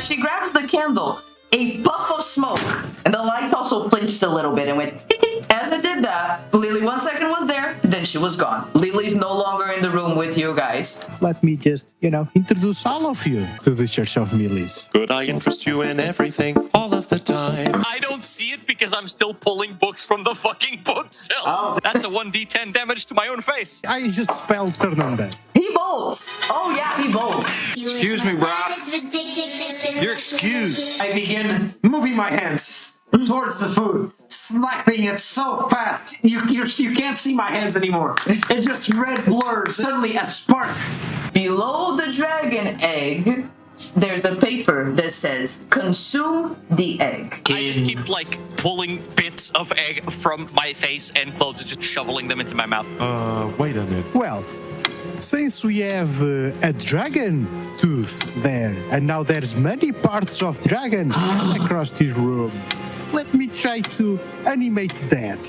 as she grabs the candle, a puff of smoke, and the light also flinched a little bit and went. As it did that, Lily 1 second was there, then she was gone. Lily's no longer in the room with you guys. Let me just, introduce all of you to the Church of Millie's. Could I interest you in everything all of the time? I don't see it because I'm still pulling books from the fucking bookshelf. Oh. That's a 1d10 damage to my own face. I just spelled Ternanda. He bolts. Oh yeah, he bolts. Excuse me, Brock. You're excused. I begin moving my hands towards the food, slapping it so fast you can't see my hands anymore. It just red blurs. Suddenly a spark. Below the dragon egg, there's a paper that says, consume the egg. I just keep pulling bits of egg from my face and clothes and just shoveling them into my mouth. Wait a minute. Well, since we have a dragon tooth there, and now there's many parts of dragons across this room, let me try to animate that.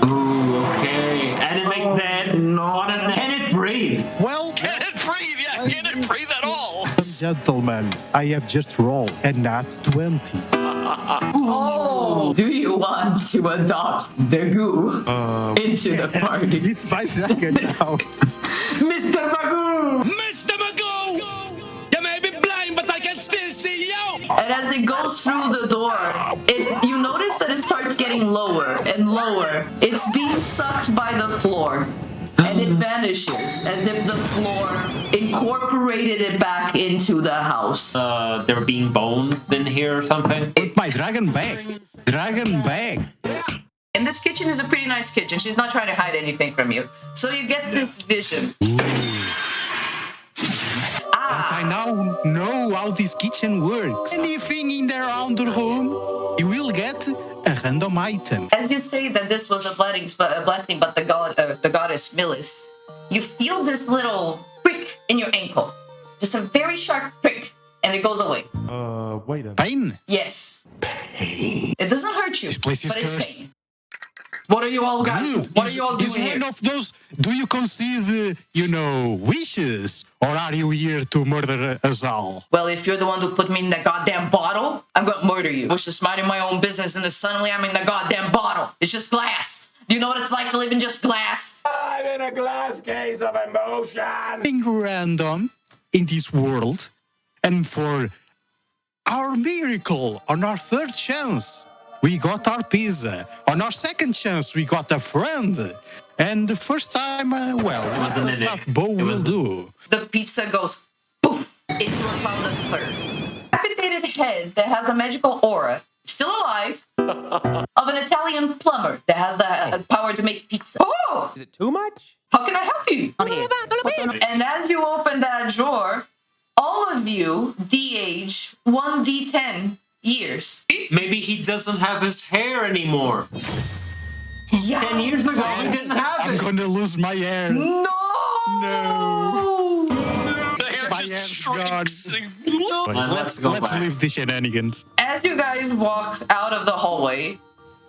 Ooh, okay. Animate that. No. Can it breathe? Well, Can it breathe? Yeah, can it breathe at all? gentlemen, I have just rolled a nat 20. Oh, do you want to adopt the goo into the party? It's my dragon now. Mr. Magoo! Mr. Magoo! You may be blind, but I can still see you! And as it goes through the door, you notice that it starts getting lower and lower. It's being sucked by the floor. And it vanishes as if the floor incorporated it back into the house. There being bones in here or something? My dragon bag. Dragon bag. And this kitchen is a pretty nice kitchen. She's not trying to hide anything from you. So you get this vision. I now know how this kitchen works. Anything in there around the room, you will get a random item. As you say that this was a blessing, but the goddess Millis, you feel this little prick in your ankle. Just a very sharp prick, and it goes away. Wait a minute. Pain? Yes. Pain. It doesn't hurt you, This place is but it's cursed. pain. What are you all guys? What are you all Is doing one here? of those, do you concede, wishes? Or are you here to murder us all? Well, if you're the one who put me in the goddamn bottle, I'm gonna murder you. I was just minding my own business, and then suddenly I'm in the goddamn bottle. It's just glass. Do you know what it's like to live in just glass? I'm in a glass case of emotion. Being random in this world, and for our miracle on our third chance, we got our pizza. On our second chance, we got a friend. And the first time, that bow will do. The pizza goes poof into a cloud of fur. Decapitated head that has a magical aura, still alive, of an Italian plumber that has the power to make pizza. Oh! Is it too much? How can I help you? And as you open that drawer, all of you de-age 1d10 years. Maybe he doesn't have his hair anymore. Yeah. 10 years ago, he didn't have I'm it. gonna lose my hair. No! The hair My just hair's shrinks. Let's go Let's back. leave the shenanigans. As you guys walk out of the hallway,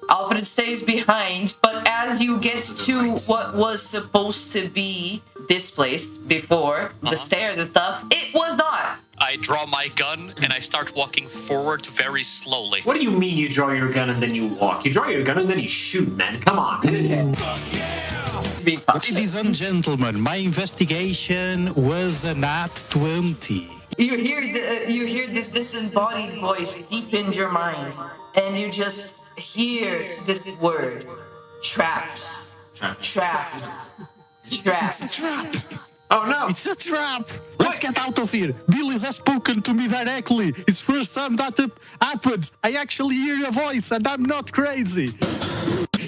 Alfred stays behind, but as you get to what was supposed to be this place before, the stairs and stuff, it was not. I draw my gun and I start walking forward very slowly. What do you mean you draw your gun and then you walk? You draw your gun and then you shoot, man. Come on. Being cautious. Ladies and gentlemen, my investigation was a nat 20. You hear this disembodied voice deep in your mind, and you just hear this word: traps, traps, It's a traps. trap. Oh no. It's a trap. Let's get out of here. Billy has spoken to me directly. It's first time that happened. I actually hear a voice and I'm not crazy.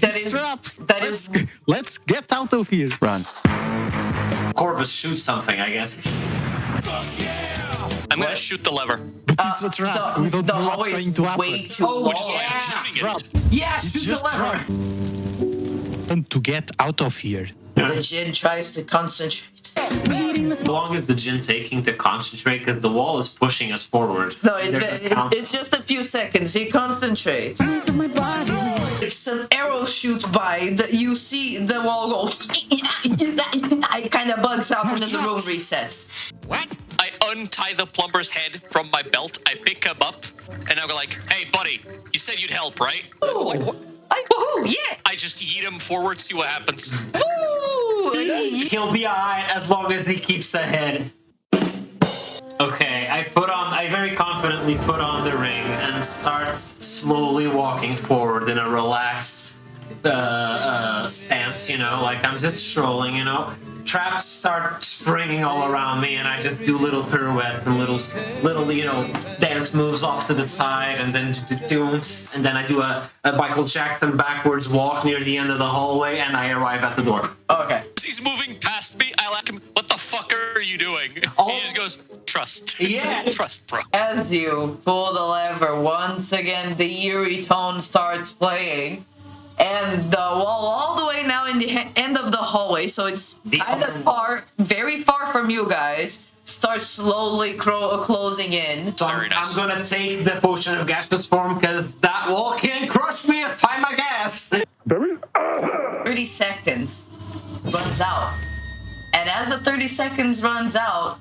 That It's is traps. that is Let's get out of here. Run. Corvus shoot something, I guess. I'm gonna shoot the lever. But it's a trap. We don't the know what's hallway going is to happen. way too long. Which is why I'm shooting Trap. it. Yeah, It's shoot the just lever. trap. And to get out of here. The Jin tries to concentrate. How long is the gin taking to concentrate? Because the wall is pushing us forward. No, There's a count. it's just a few seconds. He concentrates. Some arrows shoot by. You see the wall go. It kind of bugs out, and then the room resets. What? I untie the plumber's head from my belt. I pick him up, and I go like, "Hey, buddy, you said you'd help, right?" Like, what? Woohoo, yeah. I just yeet him forward, see what happens. Woo! He'll be alright as long as he keeps the head. Okay, I very confidently put on the ring and starts slowly walking forward in a relaxed stance, you know, like I'm just strolling, you know. Traps start springing all around me, and I just do little pirouettes and little, you know, dance moves off to the side, and then and then I do a Michael Jackson backwards walk near the end of the hallway, and I arrive at the door. Okay. He's moving past me. I ask him, "What the fuck are you doing?" Oh. He just goes, "Trust." Yeah. Trust, bro. As you pull the lever, once again the eerie tone starts playing. And the wall all the way now in the end of the hallway, so it's kind of far, very far from you guys, starts slowly closing in. So Very nice. I'm gonna take the potion of gaseous form because that wall can't crush me if I'm a gas. 30 seconds runs out. And as the 30 seconds runs out,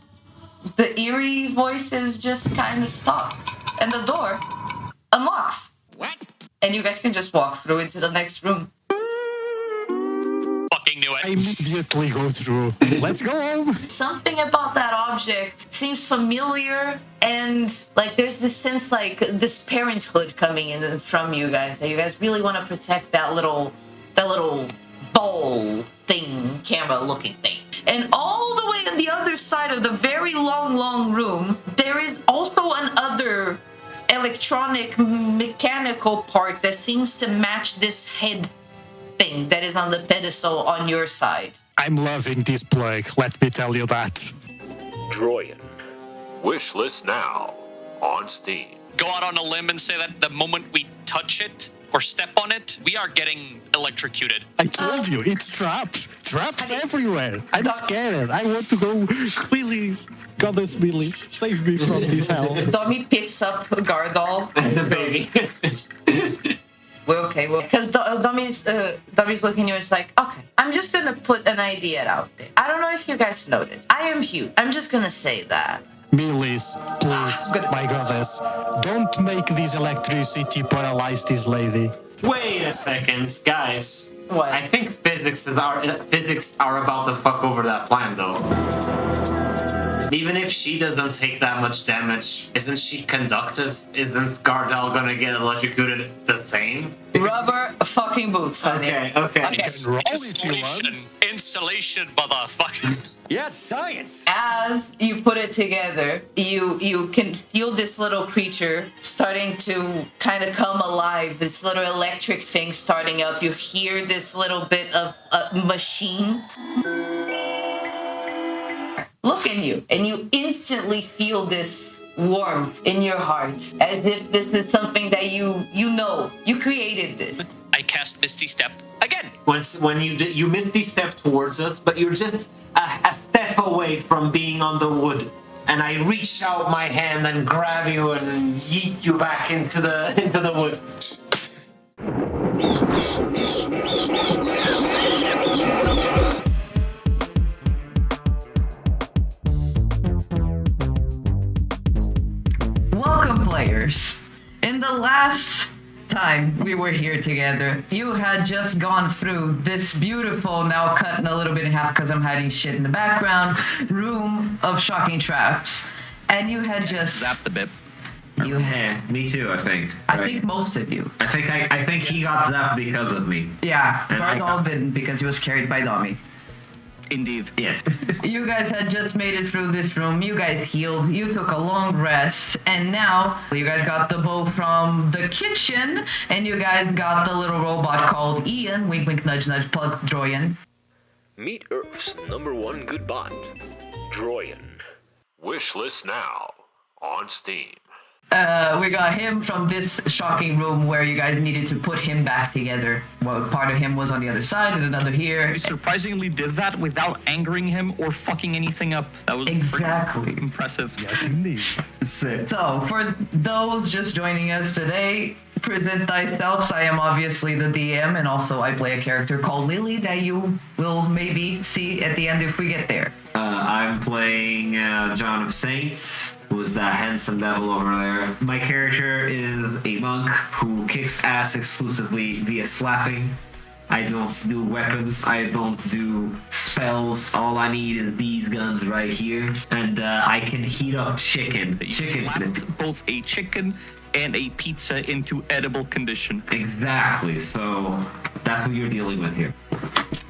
the eerie voices just kind of stop. And the door unlocks. What? And you guys can just walk through into the next room. Fucking knew I it. immediately go through. Let's go home. Something about that object seems familiar, and like there's this sense like this parenthood coming in from you guys, that you guys really want to protect that little ball thing, camera looking thing. And all the way on the other side of the very long room, there is also another electronic mechanical part that seems to match this head thing that is on the pedestal on your side. I'm loving this plug, let me tell you that. Droyan. Wish list now on Steam. Go out on a limb and say that the moment we touch it or step on it, we are getting electrocuted. I told you, it's traps. Traps everywhere. I'm scared. I want to go. Please, Goddess Billy, save me from this hell. Domi picks up Gardol. The baby. We're okay. Because Domi's looking at you and it's like, okay, I'm just going to put an idea out there. I don't know if you guys noticed. I am huge. I'm just going to say that. Millis, please, my goddess, don't make this electricity paralyze this lady. Wait a second, guys. What? I think physics are about to fuck over that plan, though. Even if she doesn't take that much damage, isn't she conductive? Isn't Gardel gonna get electrocuted the same? Rubber fucking boots, honey. Okay. Roll if you want. Insulation, motherfucker. Yes, science. As you put it together, you can feel this little creature starting to kind of come alive. This little electric thing starting up. You hear this little bit of a machine look at you, and you instantly feel this warmth in your heart, as if this is something that you know. You created this. I cast Misty Step again. When you misty step towards us, but you're just a step away from being on the wood, and I reach out my hand and grab you and yeet you back into the wood. Welcome, players. In the last time we were here together, you had just gone through this beautiful, now cut in a little bit in half because I'm hiding shit in the background, room of shocking traps. And you had just... Zap the bit. Yeah, me too. I think. I think most of you. I think he got zapped because of me. Yeah, And I Gardol got- didn't because he was carried by Domi. Indeed. Yes. You guys had just made it through this room. You guys healed. You took a long rest. And now you guys got the bow from the kitchen. And you guys got the little robot called Ian. Wink, wink, nudge, nudge, plug Droyan. Meet Earth's #1 good bot, Droyan. Wish list now on Steam. We got him from this shocking room where you guys needed to put him back together. Well, part of him was on the other side and another here. We surprisingly did that without angering him or fucking anything up. That was Exactly. pretty impressive. Yes, indeed. So, for those just joining us today, present thyself. I am obviously the DM, and also I play a character called Lily that you will maybe see at the end if we get there. I'm playing John of Saints, who's that handsome devil over there. My character is a monk who kicks ass exclusively via slapping. I don't do weapons, I don't do spells. All I need is these guns right here, and I can heat up chicken. Slapped both a chicken and a pizza into edible condition. Exactly, so that's what you're dealing with here.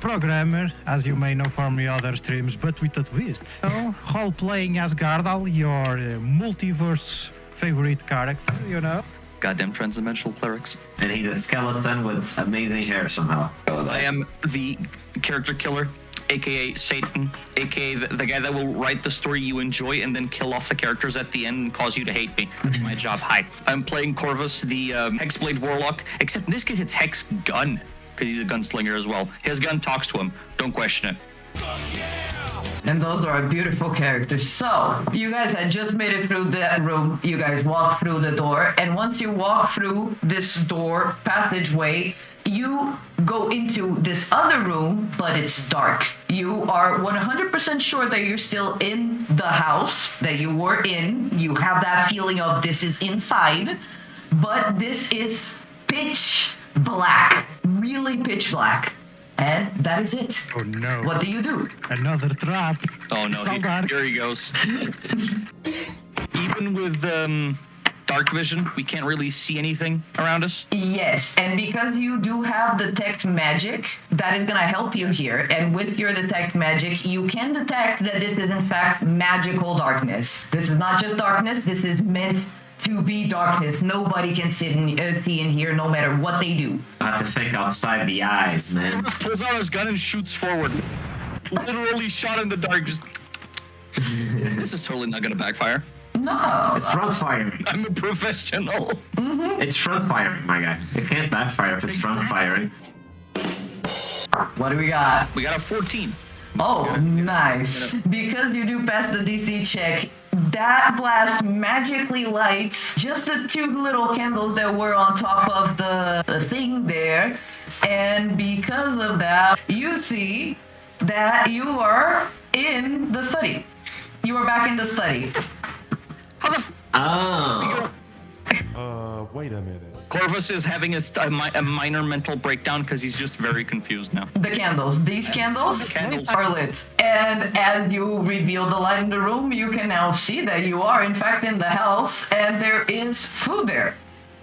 Programmer, as you may know from your other streams, but with a twist. So, role-playing as Gardal, your multiverse favorite character, you know? Goddamn transdimensional clerics. And he's a skeleton with amazing hair somehow. I am the character killer, aka Satan, aka the guy that will write the story you enjoy and then kill off the characters at the end and cause you to hate me. That's my job. Hi. I'm playing Corvus, the Hexblade Warlock, except in this case it's Hex Gun, because he's a gunslinger as well. His gun talks to him. Don't question it. And those are beautiful characters. So, you guys had just made it through that room. You guys walk through the door. And once you walk through this door, passageway, you go into this other room, but it's dark. You are 100% sure that you're still in the house that you were in. You have that feeling of this is inside. But this is pitch black. Really pitch black. And that is it. Oh no. What do you do? Another trap. Oh no, So dark. here he goes. Even with dark vision, we can't really see anything around us. Yes, and because you do have detect magic, that is going to help you here. And with your detect magic, you can detect that this is in fact magical darkness. This is not just darkness, this is meant to be darkness. Nobody can see in here no matter what they do. I have to think outside the eyes, man. Corvus pulls out his gun and shoots forward. Literally shot in the dark. Just... This is totally not gonna backfire. No. It's front firing. I'm a professional. It's front firing, my guy. It can't backfire if it's front firing. What do we got? We got a 14. Oh, nice. Because you do pass the DC check, that blast magically lights just the two little candles that were on top of the thing there. And because of that, you see that you are in the study. You are back in the study. How the Oh. Wait a minute. Corvus is having a minor mental breakdown because he's just very confused now. The candles. These candles Candles. are lit. And as you reveal the light in the room, you can now see that you are in fact in the house and there is food there.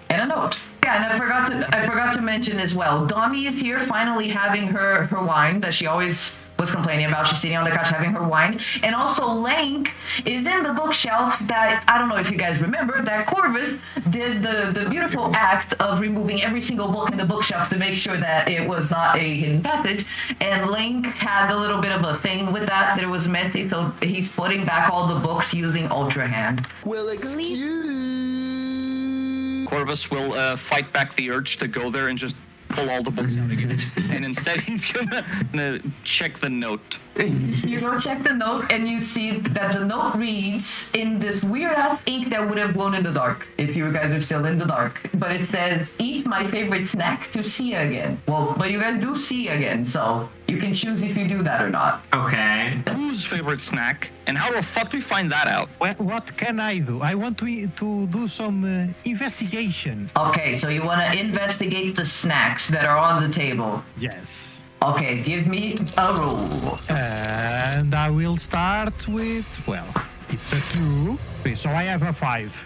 And a note. Yeah, and I forgot to mention as well. Dami is here finally having her wine that she always was complaining about. She's sitting on the couch having her wine. And also Lank is in the bookshelf that, I don't know if you guys remember, that Corvus did the beautiful act of removing every single book in the bookshelf to make sure that it was not a hidden passage. And Lank had a little bit of a thing with that it was messy, so he's putting back all the books using Ultra Hand. Well, excuse. Corvus will fight back the urge to go there and just pull all the books out again. And instead he's gonna check the note. You go check the note and you see that the note reads in this weird ass ink that would have glown in the dark if you guys are still in the dark. But it says, eat my favorite snack to see again. Well, but you guys do see again, so you can choose if you do that or not. Okay. Whose favorite snack? And how the fuck do we find that out? What can I do? I want to do some investigation. Okay, so you want to investigate the snacks that are on the table. Yes. Okay, give me a roll. And I will start with, well, it's a 2. Okay, so I have a 5.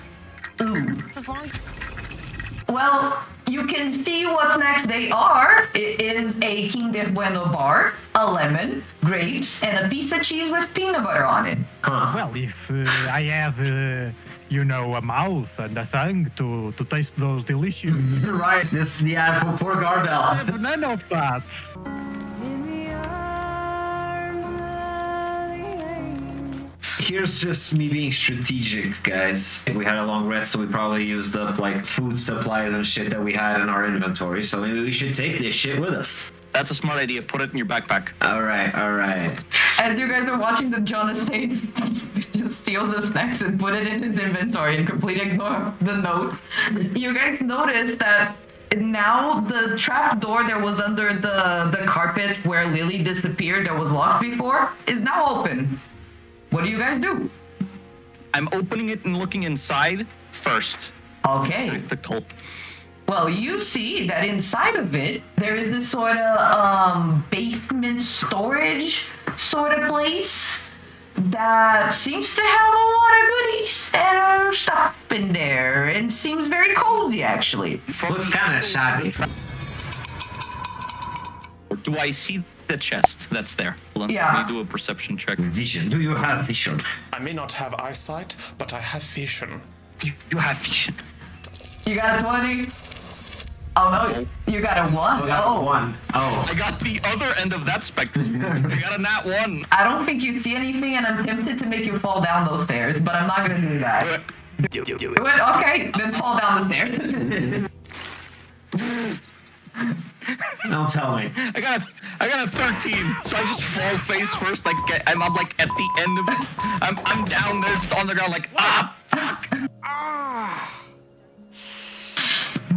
Well, you can see what snacks they are. It is a Kinder Bueno bar, a lemon, grapes, and a piece of cheese with peanut butter on it. Well, if I have, you know, a mouth and a tongue to taste those delicious. Right, this, yeah, poor Gardel. I have none of that. here's just me being strategic, guys. We had a long rest, so we probably used up like food supplies and shit that we had in our inventory. So maybe we should take this shit with us. That's a smart idea. Put it in your backpack. All right. As you guys are watching the Jonas Tate just steal the snacks and put it in his inventory and completely ignore the notes, you guys notice that now the trap door that was under the carpet where Lily disappeared that was locked before is now open. What do you guys do? I'm opening it and looking inside first. Okay. Tactical. Well, you see that inside of it, there is this sort of basement storage sort of place that seems to have a lot of goodies and stuff in there and seems very cozy, actually. Looks kind of shoddy. Do I see the chest that's there? Hold on, Yeah. Let me do a perception check. Vision. Do you have vision? I may not have eyesight, but I have vision. You have vision. You got a 20? Oh, no. You got a 1? We got Oh. one. Oh. I got the other end of that spectrum. I got a nat 1. I don't think you see anything, and I'm tempted to make you fall down those stairs, but I'm not going to do that. Do it. Do it? Okay, then fall down the stairs. Don't tell me. I got a 13, so I just fall face first. Like I'm like at the end of it. I'm down there just on the ground like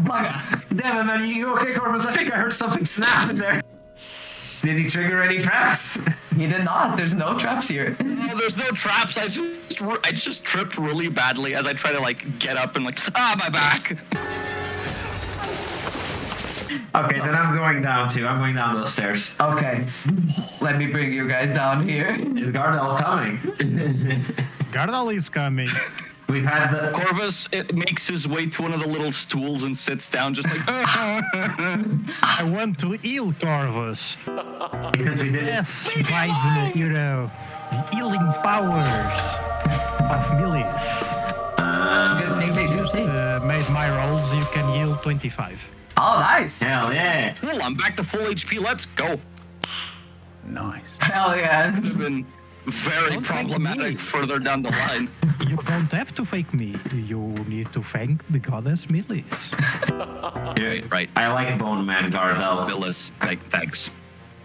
Bugger. Damn it, man. You okay, Corvus? I think I heard something snap in there. Did he trigger any traps? He did not. There's no traps here. No, there's no traps. I just tripped really badly as I try to like get up and like my back. Okay, then I'm going down too. I'm going down those stairs. Okay. Let me bring you guys down here. Is Gardel coming? Gardal is coming. We've had the Corvus makes his way to one of the little stools and sits down just like I want to heal Corvus. because we did it. Yes, by the healing powers of Millis. Good thing they do see. Made my rolls, you can heal 25. Oh, nice. Hell yeah. cool, I'm back to full HP, let's go. Nice. Hell yeah. Could have been very Don't problematic thank me. further down the line. You don't have to fake me. You need to thank the goddess Millis. Yeah, right. I like Bone Man Gardel. Billis, like, thanks.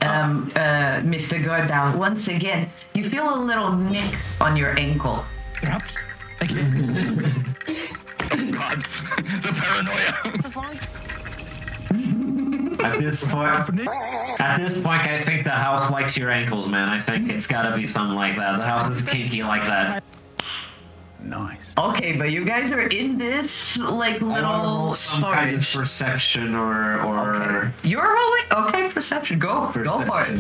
Mr. Gardal, once again, you feel a little nick on your ankle. Perhaps. Thank you. Oh god, the paranoia. At this point, I think the house likes your ankles, man. I think it's gotta be something like that. The house is kinky like that. Nice. Okay, but you guys are in this, like, I wanna roll little some kind of storage. perception or You're rolling? Okay, perception. Go for it.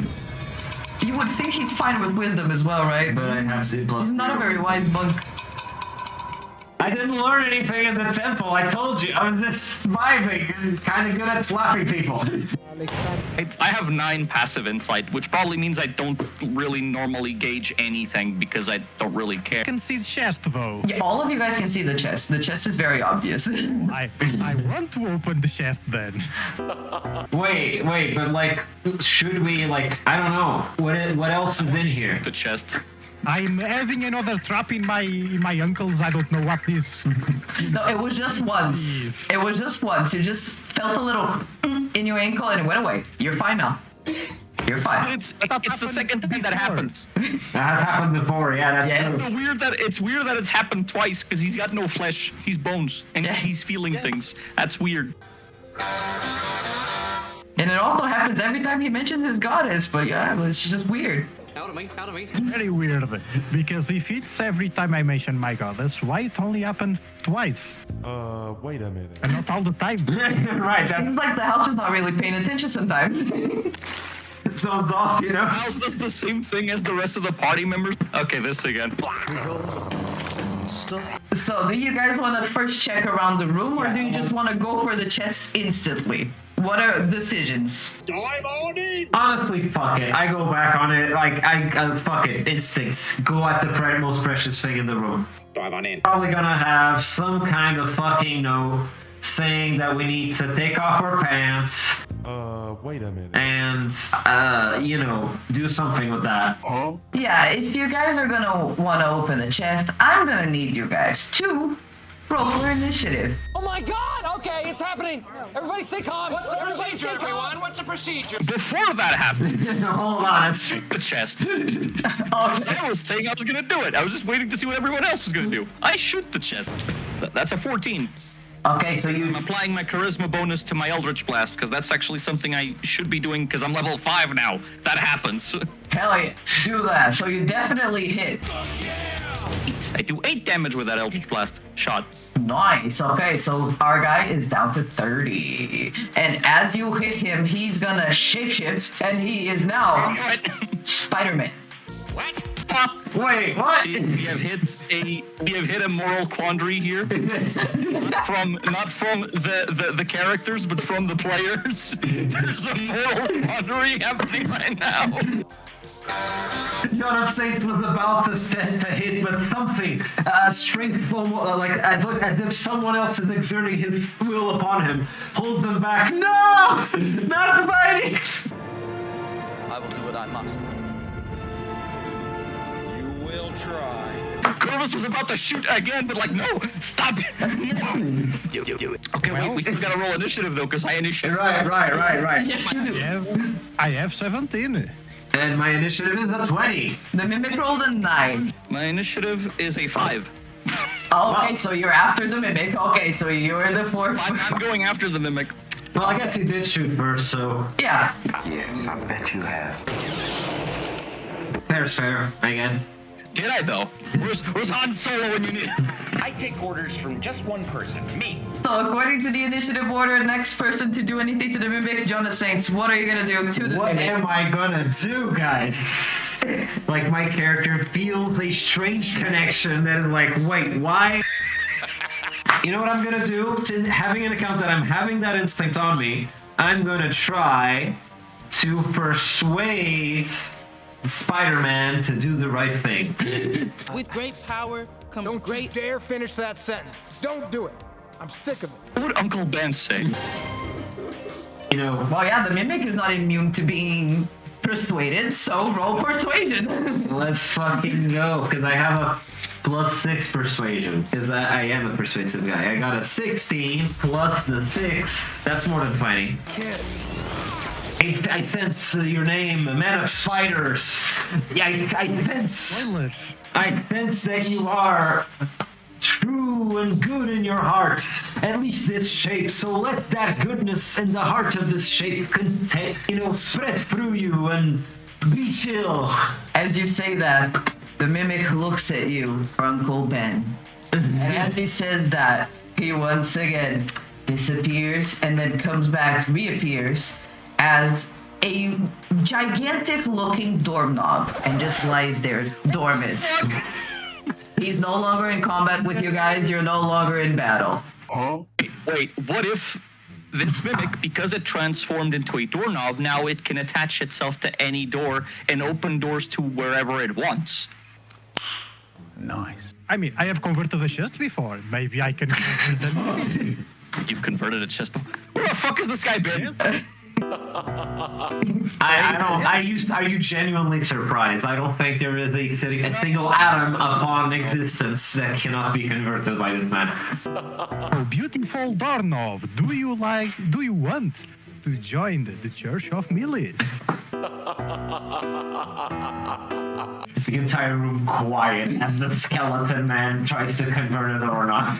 You would think he's fine with wisdom as well, right? but I have Z plus. He's not a very wise monk. I didn't learn anything in the temple. I told you. I was just vibing and kind of good at slapping people. I have 9 passive insight, which probably means I don't really normally gauge anything because I don't really care. I can see the chest though. Yeah, all of you guys can see the chest. The chest is very obvious. I want to open the chest then. Wait, but like, should we like? I don't know. What else is in here? The chest. I'm having another trap in my uncle's. I don't know what this. No, it was just once. Jeez. It was just once. You just felt a little in your ankle and it went away. You're fine now. You're But fine. it's the second time that happens. That has happened before. Yeah, that's Yes. true. It's weird that it's happened twice because he's got no flesh. He's bones and Yeah. he's feeling things. That's weird. And it also happens every time he mentions his goddess, but yeah, it's just weird. It's very weird because if it's every time I mention my goddess, why it only happened twice Wait a minute. and not all the time? Right. That Seems like the house is not really paying attention sometimes. sounds off, you know. House does the same thing as the rest of the party members. Okay, this again. So, do you guys want to first check around the room, or do you just want to go for the chest instantly? What are decisions? Honestly, fuck it. I go back on it. Like, I fuck it. Instincts. Go at the most precious thing in the room. Dive on in. Probably gonna have some kind of fucking note saying that we need to take off our pants, Wait a minute. and do something with that. Yeah, if you guys are gonna want to open the chest, I'm gonna need you guys to roll for initiative. Oh my god! Okay, it's happening. Everybody stay calm. What's the procedure, everyone? What's the procedure? Before that happened, Hold on. shoot the chest. I was saying I was gonna do it. I was just waiting to see what everyone else was gonna do. I shoot the chest. That's a 14. Okay, so you I'm applying my charisma bonus to my Eldritch Blast because that's actually something I should be doing because I'm level 5 now. That happens. hell yeah, do that. So you definitely hit. I do 8 damage with that Eldritch Blast shot. Nice. Okay, so our guy is down to 30. And as you hit him, he's gonna shapeshift, and he is now Spider-Man. What? Wait, what? See, we have hit a moral quandary here. not from the characters, but from the players. There's a moral quandary happening right now. John of Saints was about to hit, but something, strength from, as if someone else is exerting his will upon him, holds him back. No! Not Spidey! I will do what I must. You will try. Corvus was about to shoot again, but no, stop it. No. Do it. Okay, wait, we still gotta roll initiative though, because I initiate. Right. Yes, you do. I have 17. And my initiative is a 20. The Mimic rolled a 9. My initiative is a 5. Oh, okay, so you're after the Mimic. Okay, so you're the 4th. I'm going after the mimic. Well, I guess you did shoot first, so Yeah. Yes, I bet you have. fair's fair, I guess. Did I though? Where's Han Solo when you need him? I take orders from just one person, me. So according to the initiative order, next person to do anything to the Mimic, Jonas Saints, what are you gonna do to the What Mimic? am I gonna do, guys? Like, my character feels a strange connection that is like, wait, why? You know what I'm gonna do? Having an account that I'm having that instinct on me, I'm gonna try to persuade Spider-Man to do the right thing. With great power comes great. Don't dare finish that sentence. Don't do it. I'm sick of it. What would Uncle Ben say? You know, Well, yeah, the Mimic is not immune to being persuaded, so roll persuasion. let's fucking go, because I have a +6 persuasion, because I am a persuasive guy. I got a 16 plus the 6. That's more than fighting. I sense your name, Man of Spiders. Yeah, I sense Spoilers. that you are true and good in your heart. At least this shape. So let that goodness in the heart of this shape spread through you and be chill. As you say that, the Mimic looks at you, Uncle Ben. And as he says that, he once again disappears and then comes back, reappears as a gigantic looking doorknob and just lies there dormant. He's no longer in combat with you guys, you're no longer in battle. Wait, what if this mimic, because it transformed into a doorknob, now it can attach itself to any door and open doors to wherever it wants? Nice. I mean, I have converted a chest before. Maybe I can convert them. You've converted a chest before. Where the fuck has this guy been? Are you genuinely surprised? I don't think there is a single atom upon existence that cannot be converted by this man. Oh, beautiful doorknob. Do you want to join the Church of Millis? The entire room quiet as the skeleton man tries to convert it or not.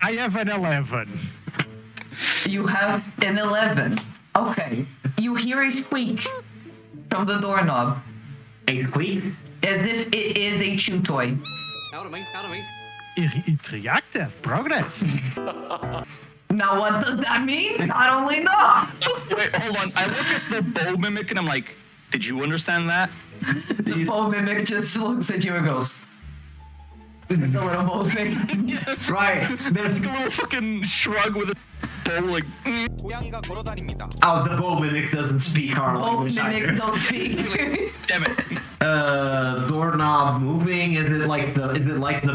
I have an 11. You have an 11. Okay. You hear a squeak from the doorknob. A squeak? As if it is a chew toy. Out of me, out of me. It reacted. Progress. Now what does that mean? I don't really know. Wait, hold on. I look at the bow mimic and I'm like, did you understand that? The bow mimic just looks at you and goes, is it the little bow thing? Right. There's like a little fucking shrug with a bow like. Oh, the bow mimic doesn't speak our Both language mimics either. don't speak. Damn it. Doorknob moving. Is it like the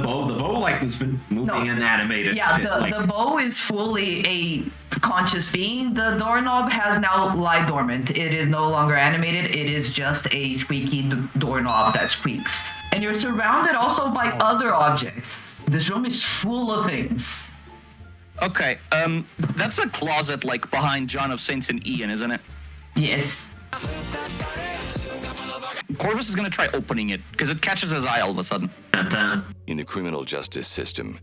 bow? The bow like has been moving No. and animated. Yeah, Shit, like- the bow is fully a conscious being. The doorknob has now lie dormant. It is no longer animated. It is just a squeaky doorknob that squeaks. And you're surrounded also by other objects. This room is full of things. Okay, that's a closet like behind John of Saints and Ian, isn't it? Yes. Corvus is gonna try opening it because it catches his eye all of a sudden. In the criminal justice system,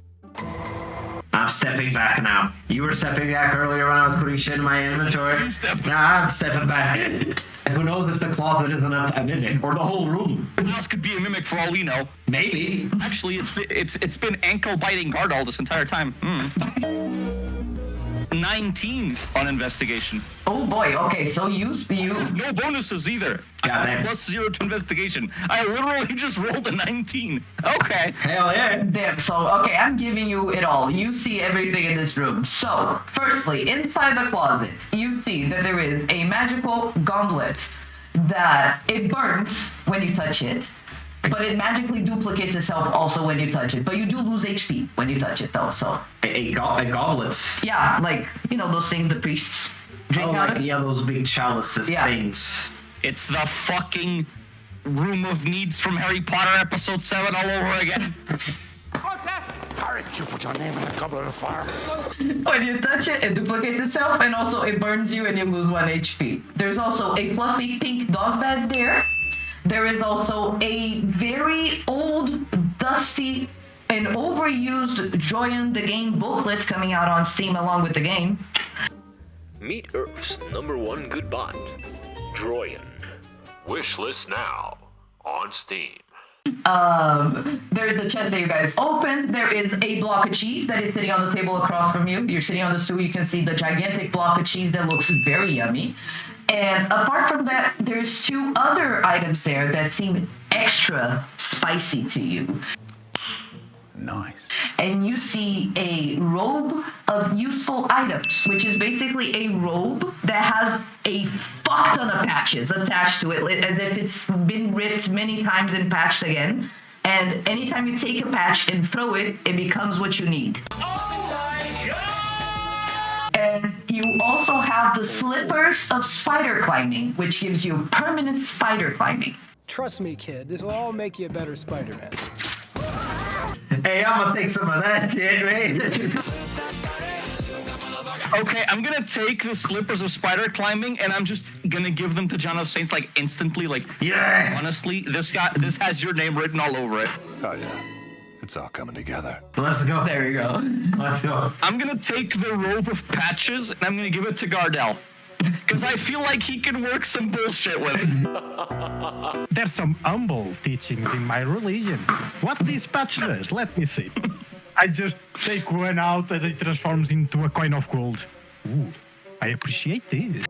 I'm stepping back now. You were stepping back earlier when I was putting shit in my inventory. Nah, I'm stepping back. And who knows if the closet isn't a mimic or the whole room? Who else could be a mimic for all we know? Maybe. Actually, it's been ankle biting Gardal this entire time. 19 on investigation. Oh boy. Okay, so you. No bonuses either. Got that. Plus 0 to investigation. I literally just rolled a 19. Okay. Hell yeah. Damn, so, okay, I'm giving you it all. You see everything in this room. So, firstly, inside the closet, you see that there is a magical gauntlet that it burns when you touch it, but it magically duplicates itself also when you touch it. But you do lose HP when you touch it, though, so. A goblet. Yeah, like, you know, those things the priests drink Oh, out like, of? yeah, those big chalices Yeah. things. It's the fucking Room of Needs from Harry Potter episode 7 all over again. Harry, you put your name in a goblet of fire. When you touch it, it duplicates itself, and also it burns you and you lose 1 HP. There's also a fluffy pink dog bed there. There is also a very old, dusty, and overused Joyan the Game booklet coming out on Steam along with the game. meet Earth's #1 good bot, Droyan. Wish list now on Steam. There's the chest that you guys opened. There is a block of cheese that is sitting on the table across from you. You're sitting on the stool. You can see the gigantic block of cheese that looks very yummy. And apart from that, there's 2 other items there that seem extra spicy to you. Nice. And you see a robe of useful items, which is basically a robe that has a fuck ton of patches attached to it, as if it's been ripped many times and patched again. And anytime you take a patch and throw it, it becomes what you need. And you also have the slippers of spider climbing, which gives you permanent spider climbing. Trust me, kid. This will all make you a better Spider-Man. Hey, I'm gonna take some of that shit, man. Okay, I'm gonna take the slippers of spider climbing and I'm just gonna give them to John of Saints like instantly. Like, Yeah. honestly, this has your name written all over it. Oh, yeah. It's all coming together. Let's go. There you go. Let's go. I'm gonna take the robe of patches and I'm gonna give it to Gardel. Because I feel like he can work some bullshit with it. There's some humble teachings in my religion. What this patch does, let me see. I just take one out and it transforms into a coin of gold. Ooh, I appreciate this.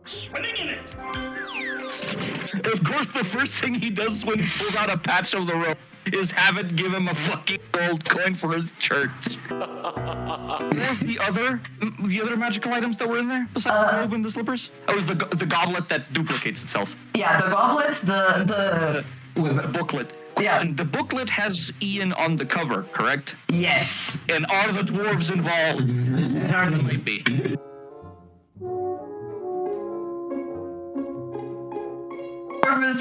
Of course, the first thing he does when he pulls out a patch of the robe is have it give him a fucking gold coin for his church. What was the other magical items that were in there besides the robe and the slippers? Oh, it was the goblet that duplicates itself. Yeah, the goblets, the booklet. Yeah. And the booklet has Ian on the cover, correct? yes. And are the dwarves involved? They might be.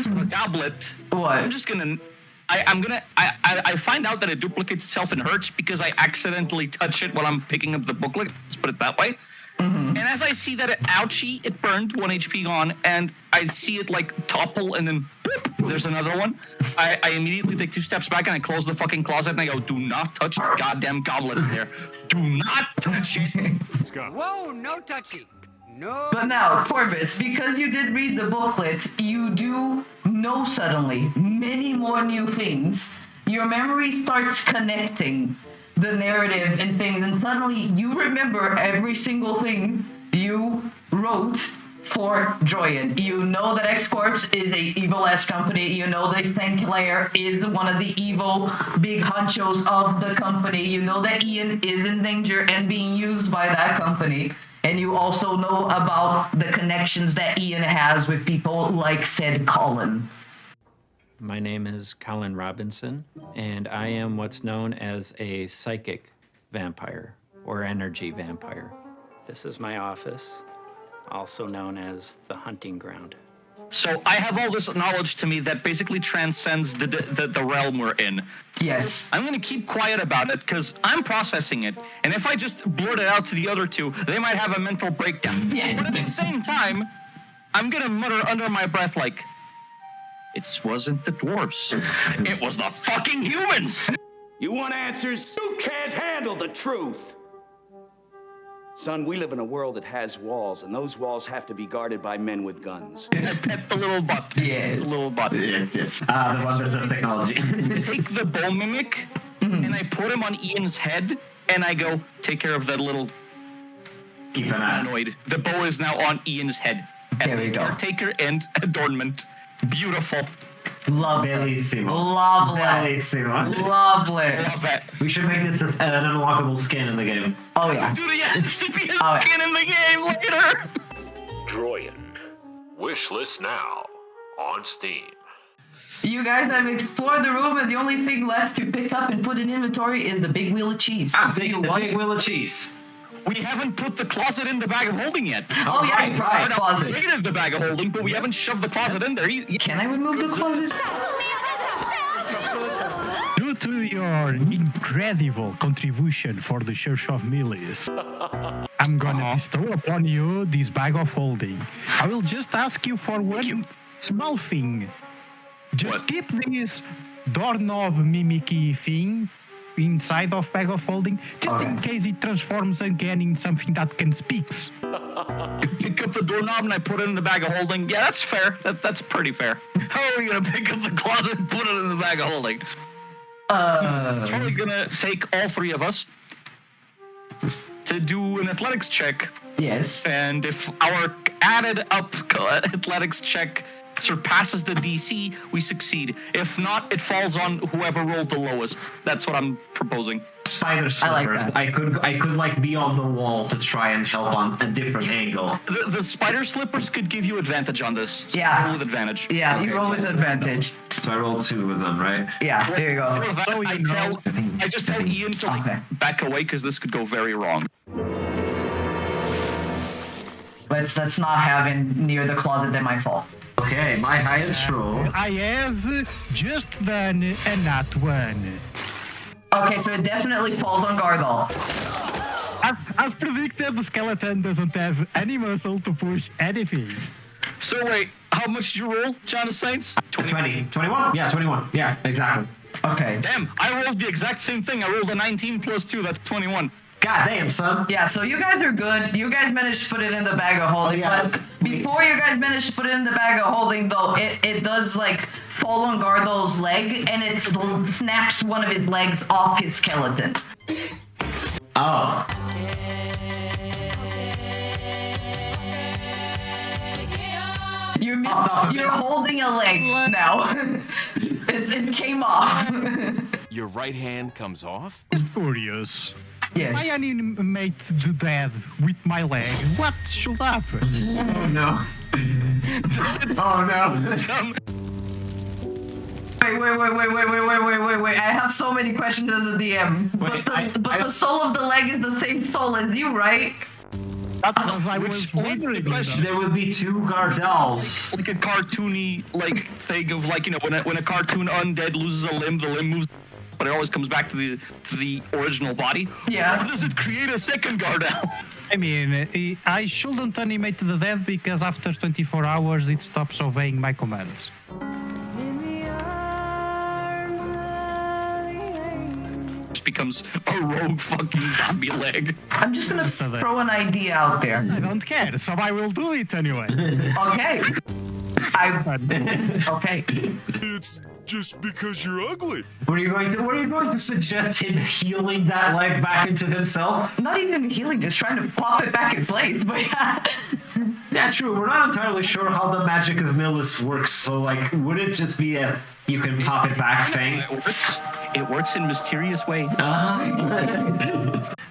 The goblet. What? I'm just gonna. I find out that it duplicates itself and hurts because I accidentally touch it while I'm picking up the booklet. Let's put it that way. And as I see that ouchie, it burned, 1 HP gone, and I see it like topple and then boop, there's another one. I immediately take 2 steps back and I close the fucking closet and I go, do not touch the goddamn goblet in there. Do not touch it. Let's go. Whoa, no touchy. No. But now, Corvus, because you did read the booklet, you do know suddenly many more new things. Your memory starts connecting the narrative and things, and suddenly you remember every single thing you wrote for Droyan. You know that X-Corps is a evil-ass company. You know that St. Clair is one of the evil big honchos of the company. You know that Ian is in danger and being used by that company. And you also know about the connections that Ian has with people like said Colin. My name is Colin Robinson, and I am what's known as a psychic vampire or energy vampire. This is my office, also known as the hunting ground. So I have all this knowledge to me that basically transcends the realm we're in. Yes. I'm gonna keep quiet about it because I'm processing it. And if I just blurt it out to the other two, they might have a mental breakdown. Yeah. But at the same time, I'm gonna mutter under my breath like, it wasn't the dwarves. It was the fucking humans. You want answers? You can't handle the truth. Son, we live in a world that has walls, and those walls have to be guarded by men with guns. I pet the little butt. Yeah. The little butt. Yes. The wonders of technology. Take the bone mimic, and I put him on Ian's head, and I go, take care of that little Keep an eye. humanoid. The bow is now on Ian's head. There As we a go. caretaker and adornment. Beautiful. Lovely. Bellissimo. Lovely. Bellissimo. Lovely. Love it. We should make this an unlockable skin in the game. Oh yeah. Dude, yeah, there should be a Oh, yeah. skin in the game later. Droyan. Wishlist now on Steam. You guys have explored the room, and the only thing left to pick up and put in inventory is the big wheel of cheese. I'm taking the big wheel of cheese. We haven't put the closet in the bag of holding yet. Oh yeah, you forgot the closet. Negative the bag of holding, but we haven't shoved the closet in there. Can I remove the closet? Due to your incredible contribution for the Church of Milius, I'm gonna bestow upon you this bag of holding. I will just ask you for one small thing. Just keep this doorknob mimicky thing inside of bag of holding, just in case it transforms again in something that can speak. Pick up the doorknob and I put it in the bag of holding. Yeah, that's fair. That's pretty fair. How are we gonna pick up the closet and put it in the bag of holding? It's probably gonna take all three of us to do an athletics check. Yes. And if our added up athletics check surpasses the DC, we succeed. If not, it falls on whoever rolled the lowest. That's what I'm proposing. Spider slippers. that. I could like be on the wall to try and help on a different angle. The spider slippers could give you advantage on this. So Yeah. roll with advantage. Yeah, you roll with advantage. So I rolled 2 with them, right? Yeah, there you go. For that, I just tell Ian to back away because this could go very wrong. Let's not have him near the closet that might fall. Okay, my highest roll. I have just done a nat 1. Okay, so it definitely falls on Gargal. As predicted, the skeleton doesn't have any muscle to push anything. So wait, how much did you roll, John of Saints? 20. 21? Yeah, 21. Yeah, exactly. Okay. Damn, I rolled the exact same thing. I rolled a 19 plus 2, that's 21. God damn, son. Yeah, so you guys are good. You guys managed to put it in the bag of holding, but before you guys managed to put it in the bag of holding, though, it does like fall on Gardol's leg, and it snaps one of his legs off his skeleton. Oh. You're holding a leg now. It came off. Your right hand comes off? Just curious. Yes. I animate the dead with my leg. What should happen? Oh no. Oh no. Wait. I have so many questions as a DM. But the soul of the leg is the same soul as you, right? That's I was wondering. There would be 2 Gardels. Like a cartoony thing of like, you know, when a cartoon undead loses a limb, the limb moves, but it always comes back to the original body. Yeah. Or does it create a second Gardel? I mean, I shouldn't animate the dead because after 24 hours it stops obeying my commands. Becomes a rogue fucking zombie leg. I'm just gonna throw an idea out there. I don't care, so I will do it anyway. Okay. Okay. It's just because you're ugly. Were you going to suggest him healing that leg back into himself? Not even healing, just trying to pop it back in place, but yeah. Yeah, true. We're not entirely sure how the magic of Millis works, so like, would it just be you can pop it back thing? It works in mysterious way.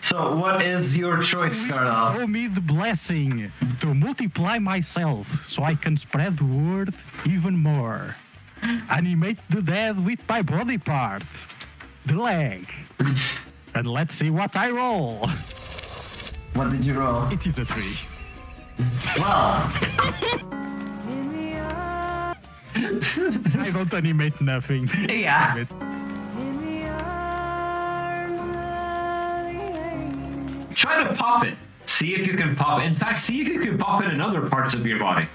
So, what is your choice, Cardal? Show me the blessing to multiply myself so I can spread the word even more. Animate the dead with my body part, the leg. And let's see what I roll. What did you roll? It is a 3. Well, I don't animate nothing. Yeah. try to pop it. See if you can pop it. In fact, see if you can pop it in other parts of your body.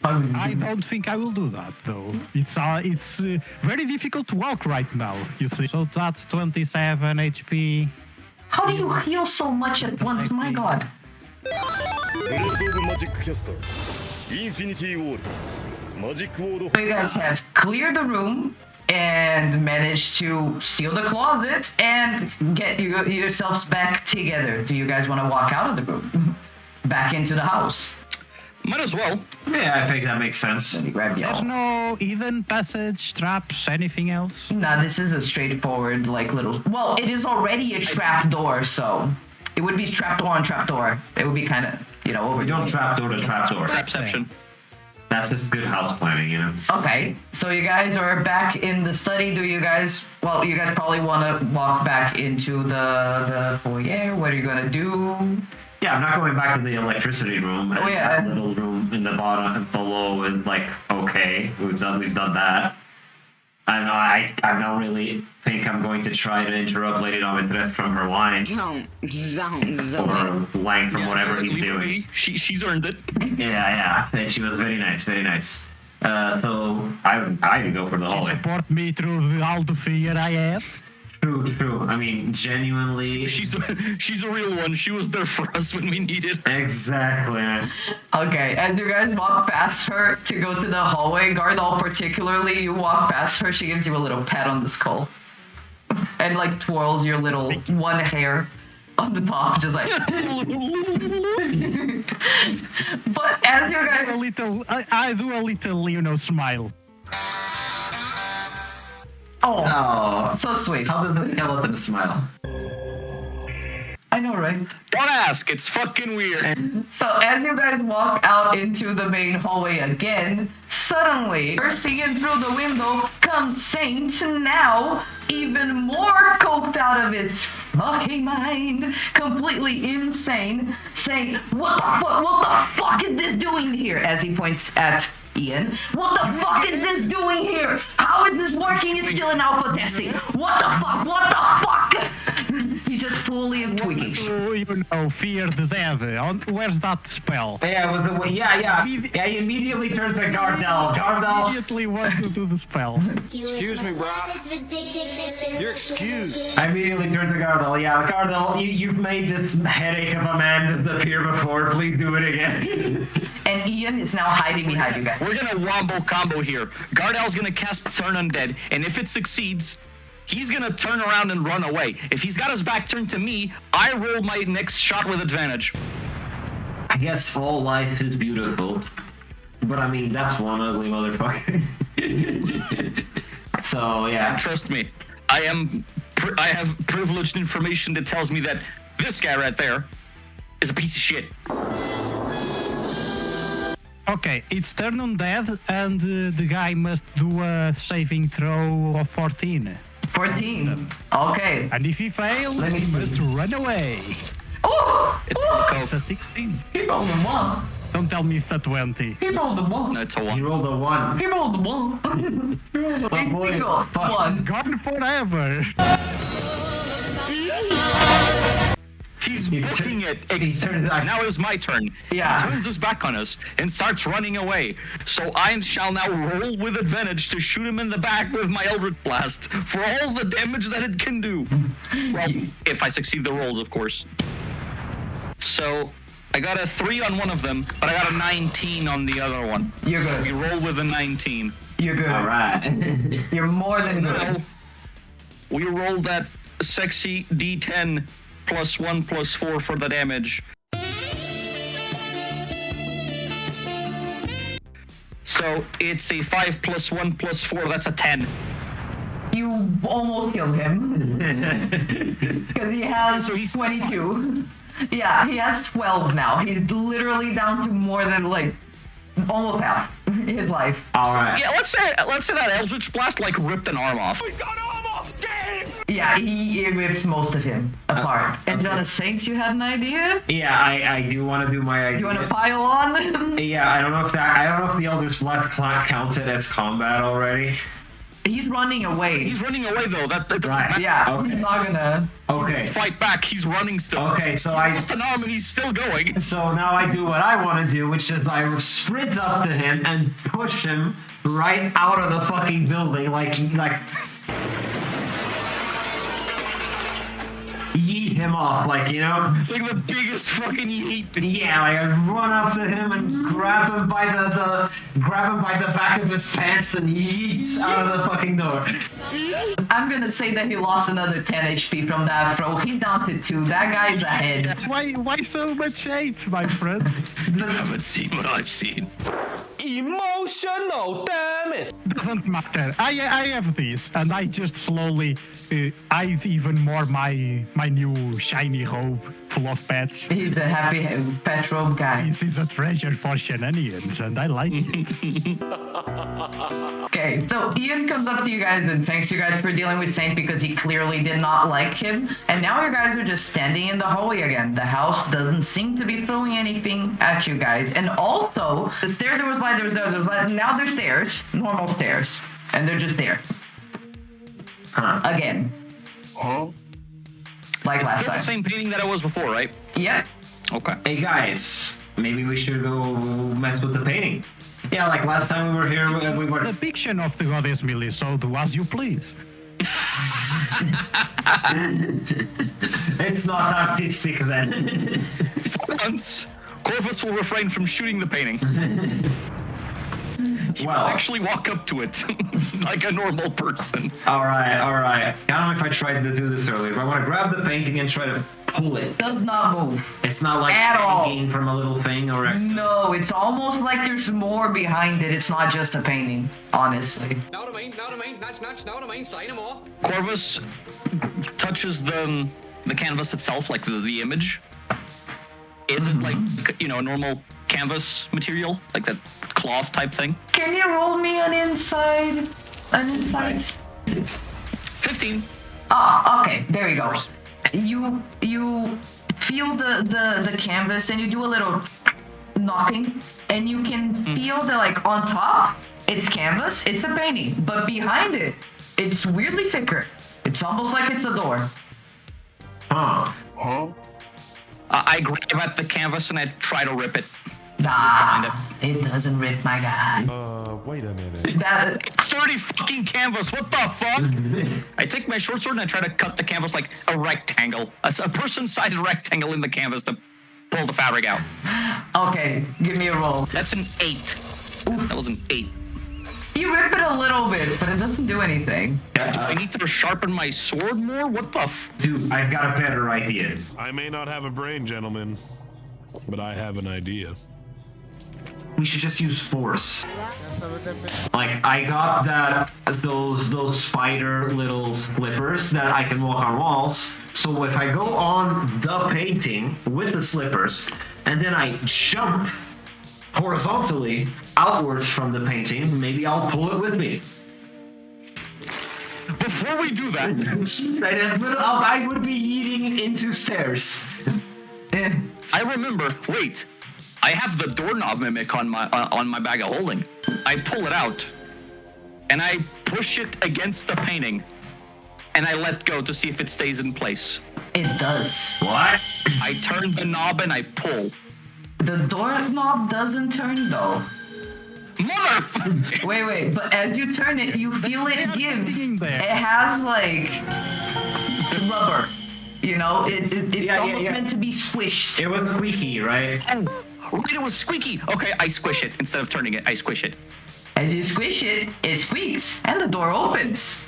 I don't think I will do that though. It's very difficult to walk right now, you see. So that's 27 HP. How do you heal so much at once? My god. So you guys have cleared the room and managed to steal the closet and get yourselves back together. Do you guys want to walk out of the room? Back into the house? Might as well. Yeah, I think that makes sense. Let me grab y'all. There's no hidden passage, traps, anything else? No, this is a straightforward, like, little... Well, it is already a trap door, so... It would be trap door on trap door. It would be kind of, you know, over. We don't trap door to trap door. Trapception. That's just good house planning, you know? Okay, so you guys are back in the study. Do you guys... Well, you guys probably want to walk back into the foyer. What are you going to do? Yeah, I'm not going back to the electricity room. Oh, yeah. That little room in the bottom below is like, okay, we've done that. I don't really think I'm going to try to interrupt Lady Domitress from her wine. Or blank from whatever he's doing. She's earned it. Yeah. And she was very nice, very nice. So I can go for the hallway. Support me through all the fear I have. True. I mean, genuinely... She's a real one. She was there for us when we needed. Exactly. Okay, as you guys walk past her to go to the hallway, Gardal particularly, you walk past her, she gives you a little pat on the skull. And, like, twirls your little one hair on the top, just like... But as you guys... I do a little, smile. Oh, so sweet. How does the skeleton smile? I know, right? Don't ask. It's fucking weird. So as you guys walk out into the main hallway again, suddenly, bursting in through the window comes Saint, now even more coked out of his fucking mind, completely insane, saying, what the fuck is this doing here? As he points at Ian. What the fuck is this doing here? How is this working? It's still an alpha testing. What the fuck? He's just fully tweaking. Fear the dead. Where's that spell? Yeah, it was the way. Yeah. He immediately turns to Gardel. Gardel immediately wants to do the spell. Excuse me, bro. You're excused. I immediately turned to Gardel. Yeah, Gardel, you've made this headache of a man disappear before. Please do it again. And Ian is now hiding behind you guys. We're gonna wombo combo here. Gardel's gonna cast Turn Undead, and if it succeeds, he's gonna turn around and run away. If he's got his back turned to me, I roll my next shot with advantage. I guess all life is beautiful. But I mean, that's one ugly motherfucker. So, yeah. And trust me, I have privileged information that tells me that this guy right there is a piece of shit. Okay, it's turn undead, and the guy must do a saving throw of 14. 14. Okay. And if he fails, Let me he see. must run away. Oh! It's a 16. He rolled a 1. Don't tell me it's a 20. He rolled a 1. No, it's a 1. He rolled a 1. He rolled a 1. He rolled a 1. boy, He rolled fuck. 1. Gone forever. He's booking it. Now it's my turn. Yeah. He turns his back on us and starts running away. So I shall now roll with advantage to shoot him in the back with my Eldritch Blast for all the damage that it can do. Well, if I succeed the rolls, of course. So I got a 3 on one of them, but I got a 19 on the other one. You're good. We roll with a 19. You're good. All right. You're more than good. Now, we roll that sexy D10 +1 +4 for the damage. So it's a 5 +1 +4. That's a 10. you almost killed him. Because he has 22. Yeah, he has 12 now. He's literally down to more than like almost half his life. All right. Yeah, let's say that Eldritch Blast like ripped an arm off. He's got arm off. Yeah, he ripped most of him apart. And Jonas Saints, you had an idea? Yeah, I do want to do my idea. You want to pile on? Yeah, I don't know if the Eldritch Blast counted as combat already. He's running away. He's running away though. That Right. Yeah, Okay. he's not gonna. Okay. fight back. He's running still. Okay, so he I lost an arm and he's still going. So now I do what I want to do, which is I sprint up to him and push him right out of the fucking building, like yeet him off, like, you know, like the biggest fucking yeet. Yeah, like I run up to him and grab him by the back of his pants and yeet out of the fucking door. I'm gonna say that he lost another 10 HP from that throw. He's down to 2. That guy's ahead. Why so much hate, my friends? You haven't seen what I've seen. Emotional, damn it! Doesn't matter. I have these, and I just slowly I've even more my new shiny robe full of pets. He's a happy pet robe guy. This is a treasure for shenanigans, and I like it. Okay, so Ian comes up to you guys and thanks you guys for dealing with Saint because he clearly did not like him. And now you guys are just standing in the hallway again. The house doesn't seem to be throwing anything at you guys. And also, the stairs there was light, there was light. Now there's stairs, normal stairs, and they're just there. Again. Huh? Like last Still time. the same painting that I was before, right? Yep. Okay. Hey guys, maybe we should go mess with the painting. Yeah, like last time we were here, we were. The depiction of the goddess Millie, so do as you please. It's not artistic then. For once, Corvus will refrain from shooting the painting. He will actually walk up to it like a normal person. All right. I don't know if I tried to do this earlier, but I want to grab the painting and try to pull it. Does not move. It's not like At all. hanging from a little thing or. No, it's almost like there's more behind it. It's not just a painting, honestly. Corvus touches the canvas itself, like the image. Is it like, you know, a normal canvas material, like that cloth type thing? Can you roll me an insight? 15. Ah, okay, there you go. You feel the canvas and you do a little knocking and you can feel that like on top it's canvas, it's a painting, but behind it it's weirdly thicker. It's almost like it's a door. Huh? I grab at the canvas and I try to rip it. Nah, it doesn't rip, my guy. Wait a minute. That 30 fucking canvas, what the fuck? I take my short sword and I try to cut the canvas like a rectangle. A person-sized rectangle in the canvas to pull the fabric out. Okay, give me a roll. That's an 8. That was an 8. You rip it a little bit, but it doesn't do anything. Do I need to sharpen my sword more? What the Dude, I've got a better idea. I may not have a brain, gentlemen, but I have an idea. We should just use force. Like I got those spider little slippers that I can walk on walls. So if I go on the painting with the slippers and then I jump horizontally outwards from the painting, maybe I'll pull it with me. Before we do that, I would be eating into stairs. I remember. Wait, I have the doorknob mimic on my bag of holding. I pull it out, and I push it against the painting, and I let go to see if it stays in place. It does. What? I turn the knob and I pull. The doorknob doesn't turn though. Motherfucker! Wait, but as you turn it, you feel it give. It has like rubber. You know, it's almost meant to be squished. It was squeaky, right? Oh, right, it was squeaky. Okay, I squish it. Instead of turning it, I squish it. As you squish it, it squeaks, and the door opens.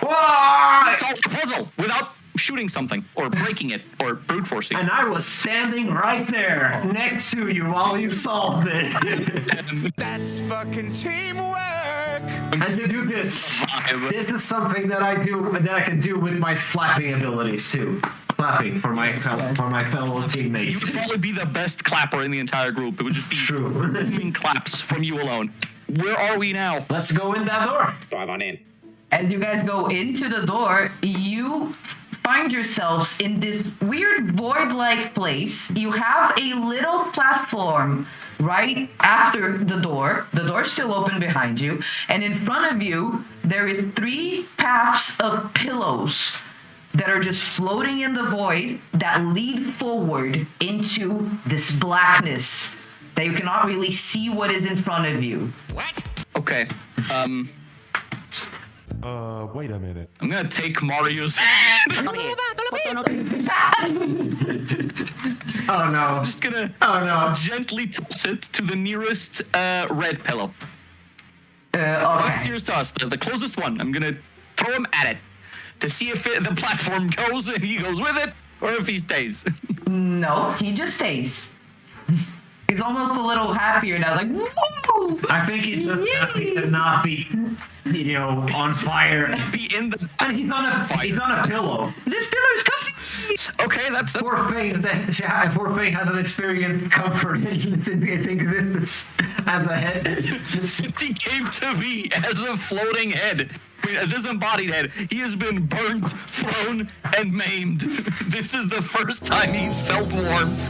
Whoa! Solve the puzzle without shooting something, or breaking it, or brute forcing. And I was standing right there, next to you while you solved it. That's fucking teamwork. And to do this, this is something that I can do with my slapping abilities too. Clapping for my fellow teammates. You'd probably be the best clapper in the entire group. It would just be booming claps from you alone. Where are we now? Let's go in that door. Drive on in. As you guys go into the door, you find yourselves in this weird void-like place. You have a little platform right after the door. The door's still open behind you. And in front of you, there is 3 paths of pillows that are just floating in the void that lead forward into this blackness that you cannot really see what is in front of you. Okay. Wait a minute. I'm gonna take Mario's. Oh no. I'm just gonna gently toss it to the nearest red pillow. That's yours to us, the closest one. I'm gonna throw him at it to see if the platform goes and he goes with it, or if he stays. No, he just stays. He's almost a little happier now, like, woo! I think he's just happy to not be, on fire. Be in the. And he's on a pillow. This pillow is comfy. Okay, that's Poor Faye hasn't experienced comfort in its existence as a head. Since he came to me as a floating head. I mean, a disembodied head. He has been burnt, thrown, and maimed. This is the first time he's felt warmth.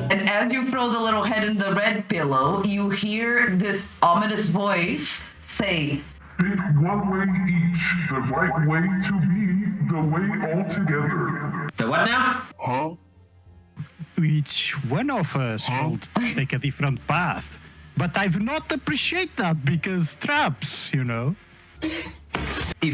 And as you throw the little head in the red pillow, you hear this ominous voice say, "Pick one way each, the right way to be, the way altogether." The what now? Huh? Each one of us will take a different path. But I do not appreciate that because traps, You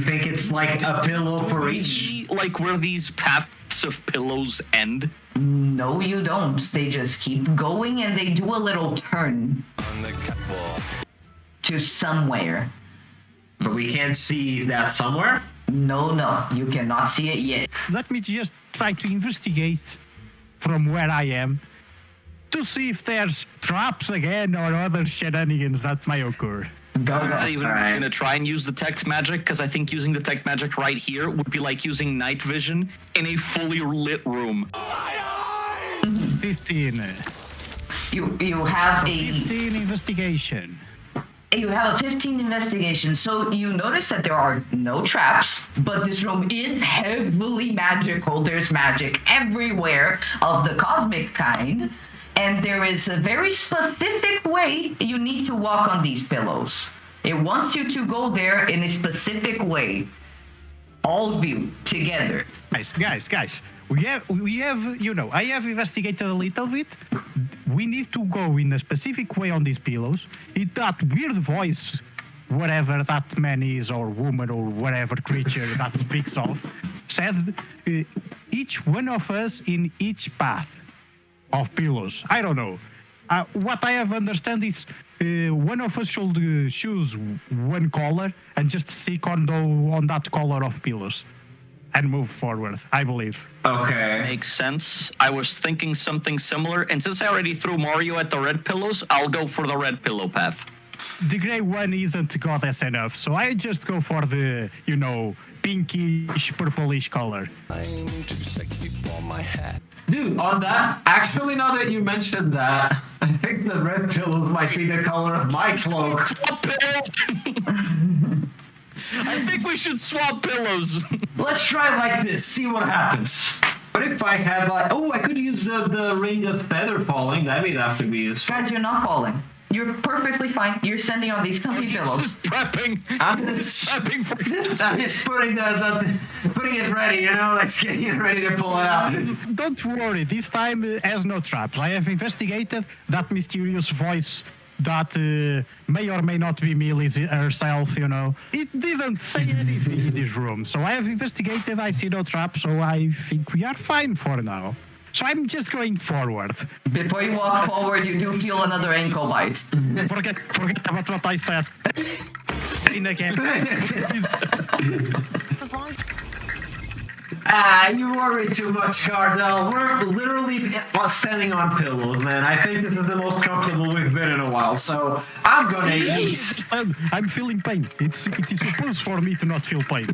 think it's like a pillow for each? Like where these paths of pillows end? No, you don't. They just keep going and they do a little turn. On the catwalk. To somewhere. But we can't see that somewhere? No, you cannot see it yet. Let me just try to investigate from where I am to see if there's traps again or other shenanigans that may occur. I'm not even gonna try and use detect magic, because I think using detect magic right here would be like using night vision in a fully lit room. 15. You have a 15 investigation. You have a 15 investigation, so you notice that there are no traps, but this room is heavily magical. There's magic everywhere of the cosmic kind, and there is a very specific way you need to walk on these pillows. It wants you to go there in a specific way. All of you together. Guys. We have, I have investigated a little bit. We need to go in a specific way on these pillows. That weird voice, whatever that man is, or woman, or whatever creature that speaks of, said each one of us in each path of pillows. I don't know. What I have understand is one of us should choose one color and just stick on that color of pillows. And move forward, I believe. Okay. Makes sense. I was thinking something similar, and since I already threw Mario at the red pillows, I'll go for the red pillow path. The gray one isn't goddess enough, so I just go for the, pinkish, purplish color. I'm too sexy for my hat. Dude, on that, actually, now that you mentioned that, I think the red pillows might be the color of my cloak. I think we should swap pillows. Let's try like this, see what happens. What if I had I could use the ring of feather falling. That may have to be useful. Guys, you're not falling. You're perfectly fine. You're standing on these comfy pillows. Prepping. I'm just prepping for this. I'm just putting it ready, like getting it ready to pull it out. Don't worry, this time has no traps. I have investigated that mysterious voice that may or may not be Millie herself, It didn't say anything in this room. So I have investigated, I see no trap, so I think we are fine for now. So I'm just going forward. Before you walk forward, you do feel another ankle bite. Forget about what I said. You worry too much, Cardell. We're literally standing on pillows, man. I think this is the most comfortable we've been in a while, so I'm gonna eat. I'm feeling pain. It is supposed for me to not feel pain.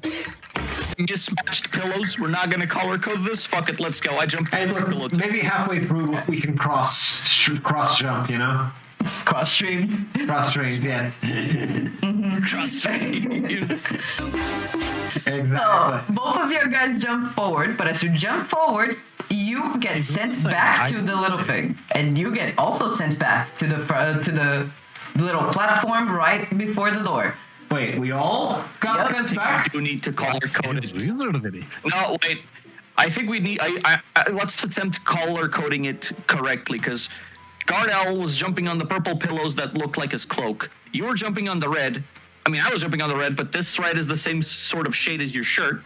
Mismatched pillows. We're not gonna color code this. Fuck it, let's go. I jumped Hey, into the look, pillow. maybe halfway through we can cross jump, you know? Cross streams. Cross streams, yes. Cross streams. Exactly. So both of you guys jump forward, but as you jump forward, you get sent back to the little thing, and you get also sent back to the little platform right before the door. Wait, we all got sent back? You need to color code it. No, wait. I think we need. Let's attempt color coding it correctly, because Gardel was jumping on the purple pillows that looked like his cloak. You were jumping on the red. I mean, I was jumping on the red, but this red is the same sort of shade as your shirt.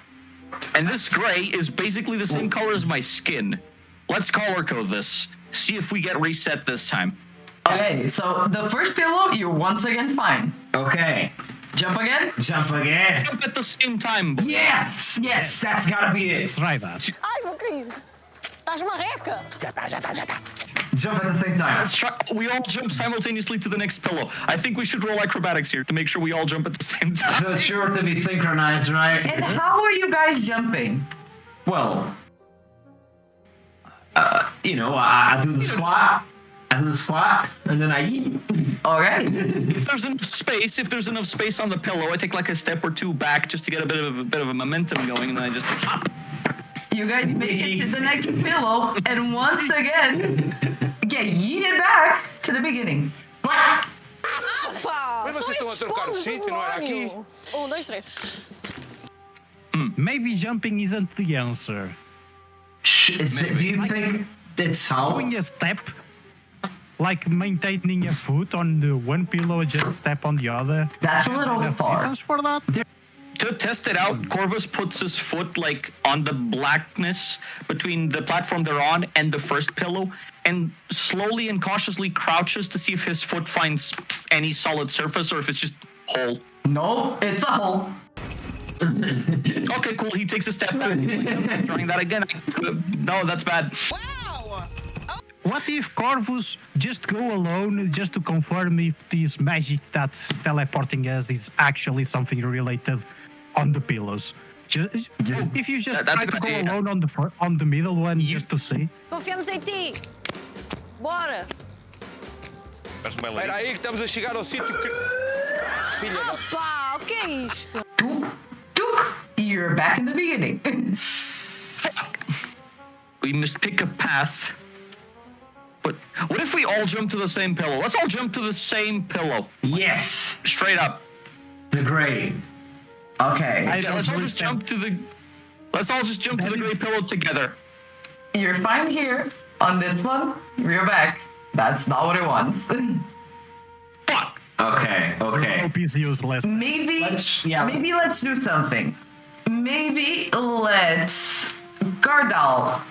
And this gray is basically the same color as my skin. Let's color code this. See if we get reset this time. Okay, so the first pillow, you're once again fine. Okay. Jump again? Jump again. Jump at the same time. Yes! Yes, that's gotta be it. Try that. Ai, meu querido. Estás marreca. Jump at the same time. Let's try. We all jump simultaneously to the next pillow. I think we should roll acrobatics here to make sure we all jump at the same time. So sure to be synchronized, right? And how are you guys jumping? Well, you know, I do the squat. And then I eat. Alright. If there's enough space on the pillow, I take like a step or two back just to get a bit of a momentum going, and then I just hop. You guys make it to the next pillow, and once again, get yeeted back to the beginning. Ah, pá! Mas vocês estão a trocar o sítio, não era aqui? 1, 2, 3. Maybe jumping isn't the answer. Do you think it's how? Doing a step, like maintaining a foot on the one pillow, just step on the other. That's a little Enough far. distance for that? To test it out, Corvus puts his foot like on the blackness between the platform they're on and the first pillow, and slowly and cautiously crouches to see if his foot finds any solid surface or if it's just hole. No, it's a hole. Okay, cool. He takes a step back. Trying that again. No, that's bad. What if Corvus just go alone just to confirm if this magic that's teleporting us is actually something related on the pillows? Just if you just that's try to a go good idea. alone on the middle one just to see. Confiamos em ti. Bora. Espera aí que estamos a chegar ao sítio que... Filha Ah, da... pá, o que é isto? You're back in the beginning. We must pick a path. But what if we all jump to the same pillow? Let's all jump to the same pillow. Yes. Straight up. The gray. Okay. Let's all just jump to the gray pillow together. You're fine here. On this one, you're back. That's not what it wants. Fuck. Okay. Hope is useless. Maybe let's do something. Maybe let's Gardal,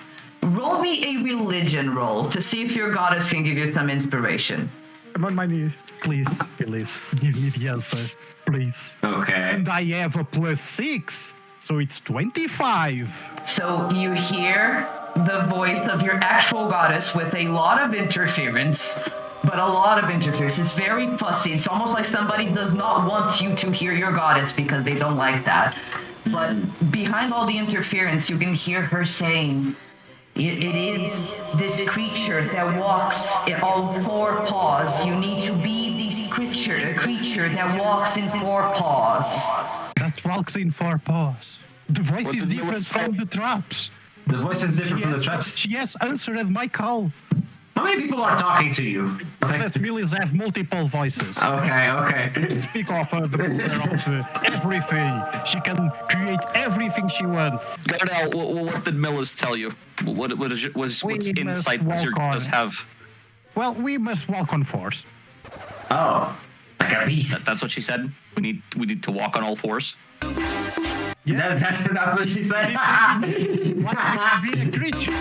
roll me a religion roll to see if your goddess can give you some inspiration. I'm on my knees. Please, give me the answer. Please. Okay. And I have a +6, so it's 25. So you hear the voice of your actual goddess with a lot of interference. But a lot of interference. It's very fussy. It's almost like somebody does not want you to hear your goddess because they don't like that. But behind all the interference, you can hear her saying, it is this creature that walks in all 4 paws. You need to be this creature, a creature that walks in 4 paws. That walks in 4 paws. The voice is different from the traps. The voice is different from the traps? She has answered my call. How many people are talking to you? Let Millies have multiple voices. Okay. Speak of the power of everything. She can create everything she wants. Gardel, what did Millis tell you? What insight does your goddess have? Well, we must walk on 4s. Oh, like a beast. That's what she said. We need to walk on all 4s. Yeah. That's what she said. Be a creature.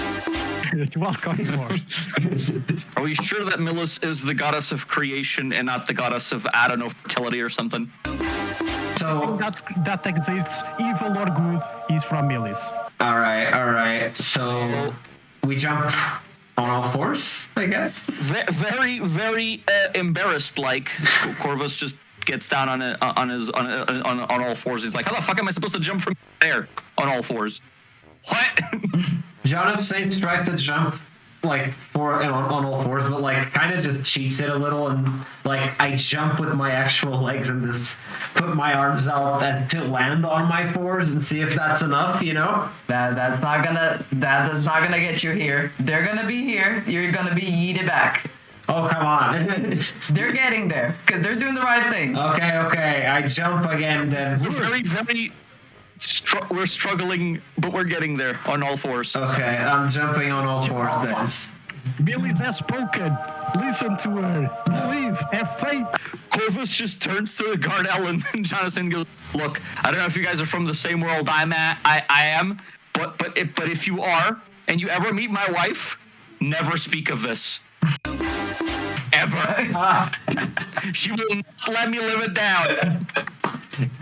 Walk on 4s. Are we sure that Millis is the goddess of creation and not the goddess of, I don't know, fertility or something? So that exists, evil or good, is from Millis. All right. So we jump on all fours, I guess. Very, very embarrassed. Like Corvus just gets down on all fours. He's like, "How the fuck am I supposed to jump from there on all fours?" What? Jonathan Saints tries to jump like on all fours, but like kind of just cheats it a little, and like I jump with my actual legs and just put my arms out to land on my fours and see if that's enough, you know? That's not gonna get you here. They're gonna be here. You're gonna be yeeted back. Oh, come on. They're getting there because they're doing the right thing. Okay. I jump again then. We're very, very. We're struggling, but we're getting there on all fours. Okay, I'm jumping on all fours then. Billy has spoken. Listen to her. Believe. Have faith. Corvus just turns to Gardel and Jonathan goes, "Look, I don't know if you guys are from the same world I am, but if you are, and you ever meet my wife, never speak of this. Ever. She will not let me live it down."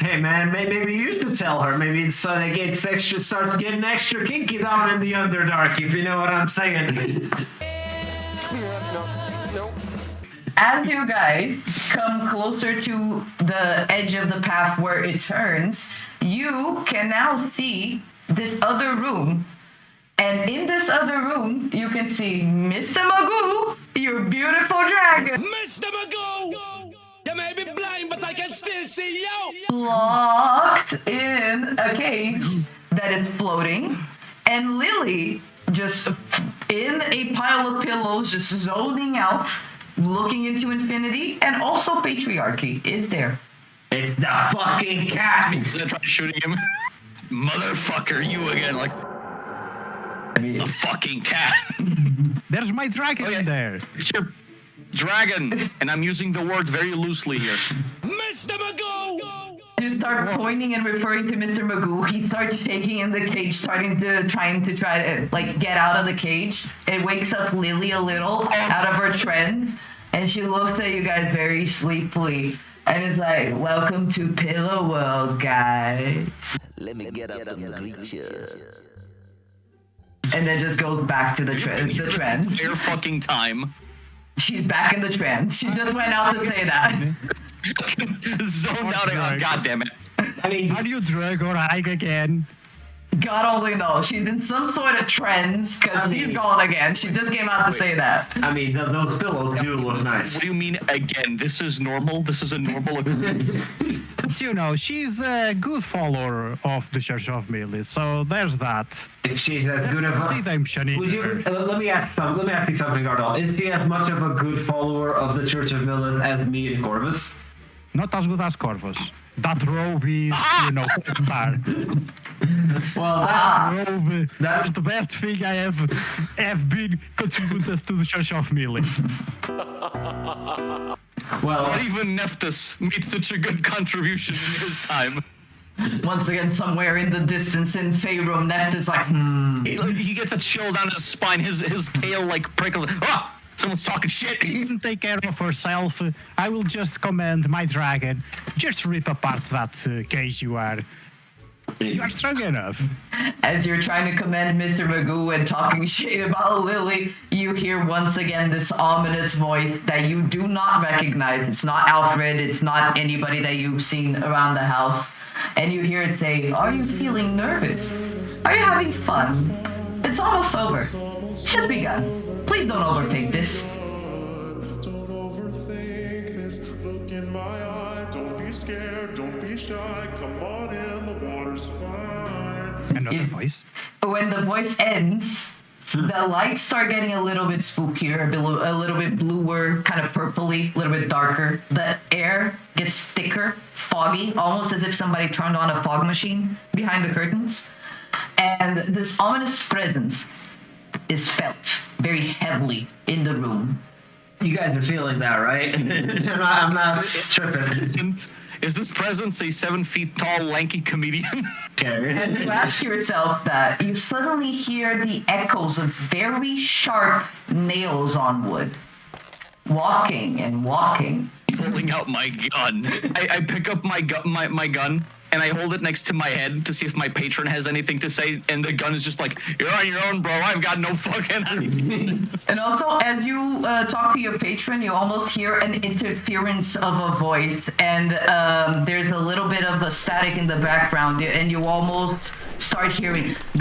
Hey man, maybe you should tell her. Maybe it starts getting extra kinky down in the Underdark, if you know what I'm saying. As you guys come closer to the edge of the path where it turns, you can now see this other room. And in this other room, you can see Mr. Magoo, your beautiful dragon. Mr. Magoo! You may be blind, but I can still see you! Locked in a cage that is floating. And Lily just in a pile of pillows, just zoning out, looking into infinity. And also patriarchy is there. It's the fucking cat! I tried shooting him. Motherfucker, you again, like... The fucking cat. There's my dragon in there. It's your dragon, and I'm using the word very loosely here. Mr. Magoo! You start pointing and referring to Mr. Magoo. He starts shaking in the cage, trying to like get out of the cage. It wakes up Lily a little out of her trance, and she looks at you guys very sleepily, and is like, "Welcome to Pillow World, guys." Let me get up and greet you. And then just goes back to the trance. Their fucking time. She's back in the trance. She just went out to say that. Zoned out. Oh, God damn it. I mean, how do you drag or hike again? God only knows. She's in some sort of trance because she's gone again. She just came out to say that. I mean, those pillows do look nice. What do you mean again? This is normal? This is a normal occurrence? But you know, she's a good follower of the Church of Millie, so there's that. If she's as good of a... Would you, let me ask you something, Gardel. Is she as much of a good follower of the Church of Millis as me and Corvus? Not as good as Corvus. That robe is, you know, bar. Well, that's the best thing I have been contributed to the Church of Millie. Well, not even Nephthys made such a good contribution in his time. Once again, somewhere in the distance in Faerun, Nephthys like, He gets a chill down his spine. His tail like prickles. Ah! Someone's talking shit. She can take care of herself. I will just command my dragon. Just rip apart that cage you are. You are strong enough. As you're trying to commend Mr. Magoo and talking shit about Lily, you hear once again this ominous voice that you do not recognize. It's not Alfred. It's not anybody that you've seen around the house. And you hear it say, "Are you feeling nervous? Are you having fun? It's almost over. It's just begun. Please don't overthink this." Don't overthink this. Look in my eye. Don't be scared. Don't be shy. Come on in. The water's fine. Another voice. When the voice ends, the lights start getting a little bit spookier, a little bit bluer, kind of purpley, a little bit darker. The air gets thicker, foggy, almost as if somebody turned on a fog machine behind the curtains. And this ominous presence is felt very heavily in the room. You guys are feeling that, right? I'm not tripping. Is this presence a 7 feet tall, lanky comedian? And you ask yourself that, you suddenly hear the echoes of very sharp nails on wood. Walking and walking. Pulling out my gun. I pick up my gun and I hold it next to my head to see if my patron has anything to say, and the gun is just like, you're on your own, bro. I've got no fucking... And also, as you talk to your patron, you almost hear an interference of a voice, and there's a little bit of a static in the background, and you almost start hearing a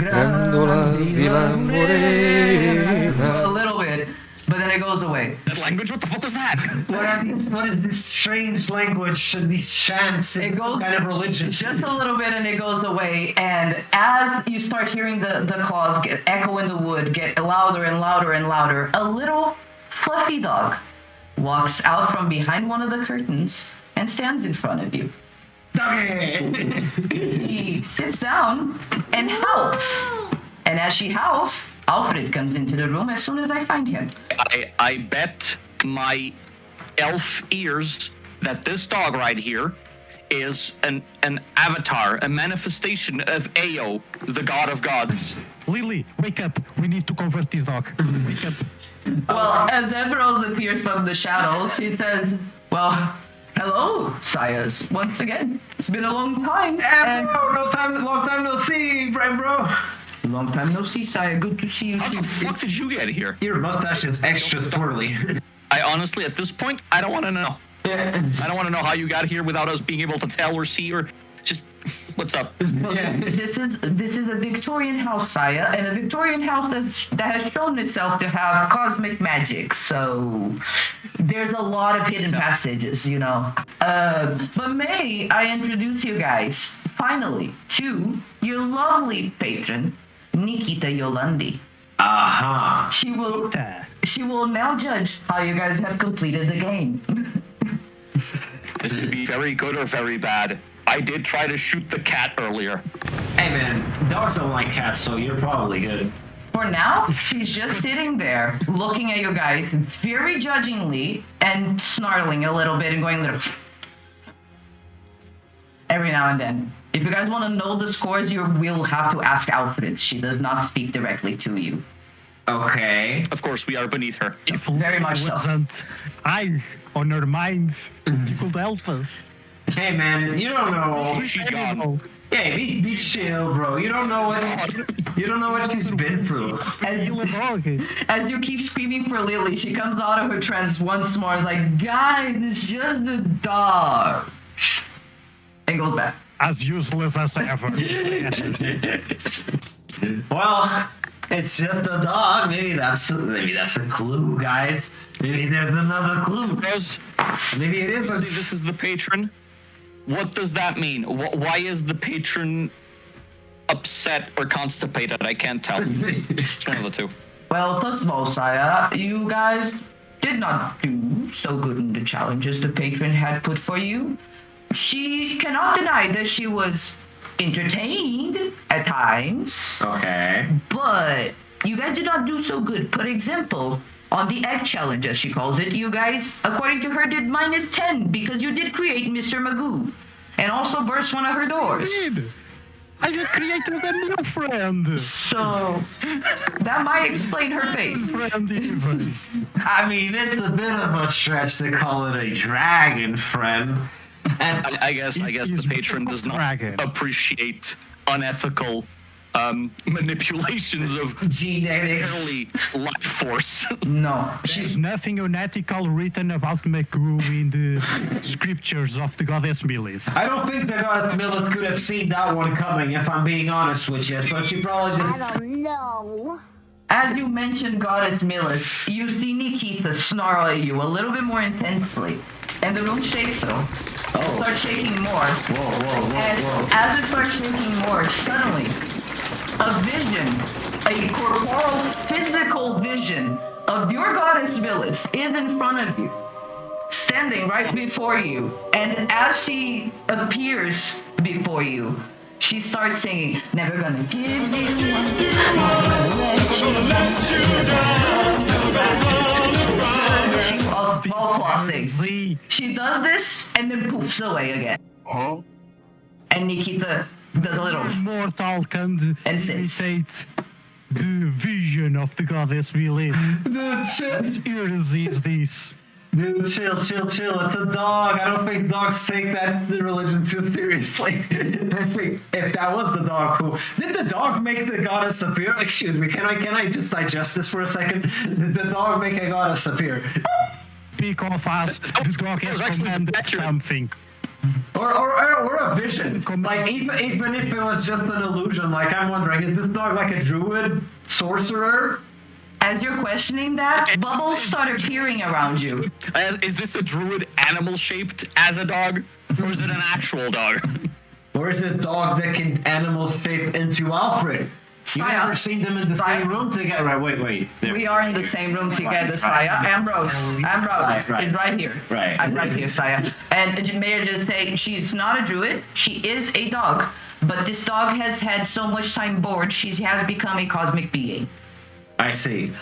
little bit, but then it goes away. That language? What the fuck was that? What is this strange language and these chants? It goes kind of religion. just a little bit, and it goes away. And as you start hearing the claws echo in the wood, get louder and louder and louder, a little fluffy dog walks out from behind one of the curtains and stands in front of you. Doggy! He sits down and howls. And as she howls, Alfred comes into the room as soon as I find him. I bet my elf ears that this dog right here is an avatar, a manifestation of Ao, the god of gods. Lily, wake up. We need to convert this dog. Wake up. Well, as Ambrose appears from the shadows, he says, well, hello, sires, once again. It's been a long time. Long time no see, bro. Long time no see, sire. Good to see you. How the fuck did you get here? Your mustache is extra swirly. I honestly, at this point, I don't want to know. I don't want to know how you got here without us being able to tell or see or just what's up. This is a Victorian house, sire, and a Victorian house that has shown itself to have cosmic magic. So there's a lot of hidden passages, you know. But may I introduce you guys finally to your lovely patron, Nikita Yolandi. Aha. She will now judge how you guys have completed the game. This could be very good or very bad. I did try to shoot the cat earlier. Hey man, dogs don't like cats, so you're probably good. For now, she's just sitting there looking at you guys very judgingly and snarling a little bit and going little every now and then. If you guys want to know the scores, you will have to ask Alfred. She does not speak directly to you. Okay. Of course, we are beneath her. Very much so. Wasn't I on her mind? You could help us. Hey man, you don't know. She's gone. Hey, be chill, bro. You don't know what she's been through. As you keep screaming for Lily, she comes out of her trance once more. Is like, guys, it's just a dog. And goes back. As useless as ever. Well, it's just a dog. Maybe that's a clue, guys. Maybe there's another clue. Rose, maybe it is. This is the patron. What does that mean? Why is the patron upset or constipated? I can't tell. It's one of the two. Well, first of all, sire, you guys did not do so good in the challenges the patron had put for you. She cannot deny that she was entertained at times. Okay. But you guys did not do so good. For example, on the egg challenge, as she calls it, you guys, according to her, did -10 because you did create Mr. Magoo and also burst one of her doors. I just created a new friend. So that might explain her fate. Friend even. I mean, it's a bit of a stretch to call it a dragon friend. And I guess the patron does not appreciate unethical manipulations of genetics, life force. No, there's nothing unethical written about Magoo in the scriptures of the goddess Millis. I don't think the goddess Millis could have seen that one coming, if I'm being honest with you. So she probably just. I don't know. As you mentioned Goddess Millis, you see Nikita snarl at you a little bit more intensely. And the room shakes so. It starts shaking more. And as it starts shaking more, suddenly, a vision, a corporeal, physical vision of your goddess Millis is in front of you, standing right before you. And as she appears before you, she starts singing, never gonna give you one, never gonna let you down. Searching of ball flossing. She does this and then poofs away again. Huh? And Nikita does a little mortal can imitate the vision of the goddess Millis. What ears is this? Dude, chill. It's a dog. I don't think dogs take that religion too seriously. I think if that was the dog who did the dog make the goddess appear? Excuse me, can I just digest this for a second? Did the dog make a goddess appear? Because this dog has commanded something. Or a vision. Like even if it was just an illusion, like I'm wondering, is this dog like a druid sorcerer? As you're questioning that, bubbles start appearing around you. Is this a druid animal shaped as a dog? Or is it an actual dog? Or is it a dog that can animal shape into Alfred? You've never seen them in the same room together. Right, wait. We are in the same room together, Saya. Ambrose is right here. Right. I'm right here, Saya. And may I just say, she's not a druid. She is a dog. But this dog has had so much time bored, she has become a cosmic being. I see.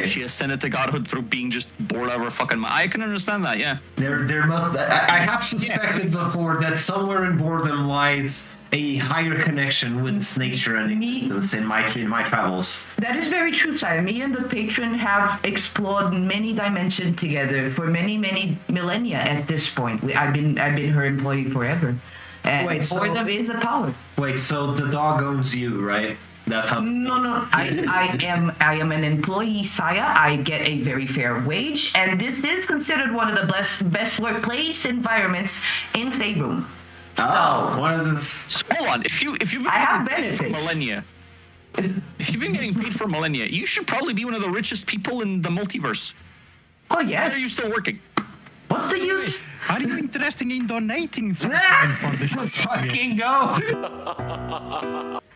She ascended to godhood through being just bored out of her fucking mind. I can understand that, yeah. There must. I have suspected before that somewhere in boredom lies a higher connection with nature and existence in my travels. That is very true, Saya. Me and the patron have explored many dimensions together for many millennia at this point. I've been her employee forever. And boredom is a power. Wait, so the dog owns you, right? That's how. No. I am an employee, Saya. I get a very fair wage, and this is considered one of the best workplace environments in Faerun. One of the. Hold on. If you've been I have getting paid for benefits. millennia, if you've been getting paid for millennia, you should probably be one of the richest people in the multiverse. Oh yes. Why are you still working? What's the use? Are you interested in donating something for the show? Let's fucking go!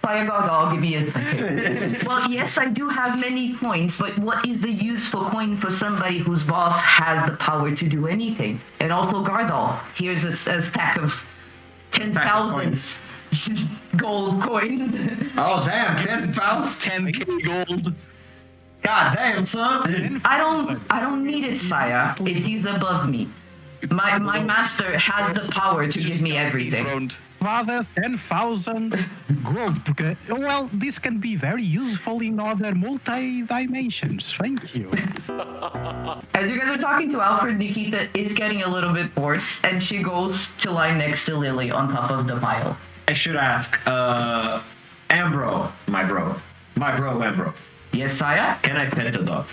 Saya Gargal, give me a second. Well, yes, I do have many coins, but what is the useful coin for somebody whose boss has the power to do anything? And also, Gardal, here's a stack of 10,000 gold coins. Oh damn, 10,000, 10k gold. God damn, son. I don't need it, Saya. It is above me. My master has the power to give me everything. Father, 10,000 gold. Because, well, this can be very useful in other multi-dimensions. Thank you. As you guys are talking to Alfred, Nikita is getting a little bit bored, and she goes to lie next to Lily on top of the pile. I should ask, Ambro, my bro, Ambro. Yes, Saya? Can I pet the dog?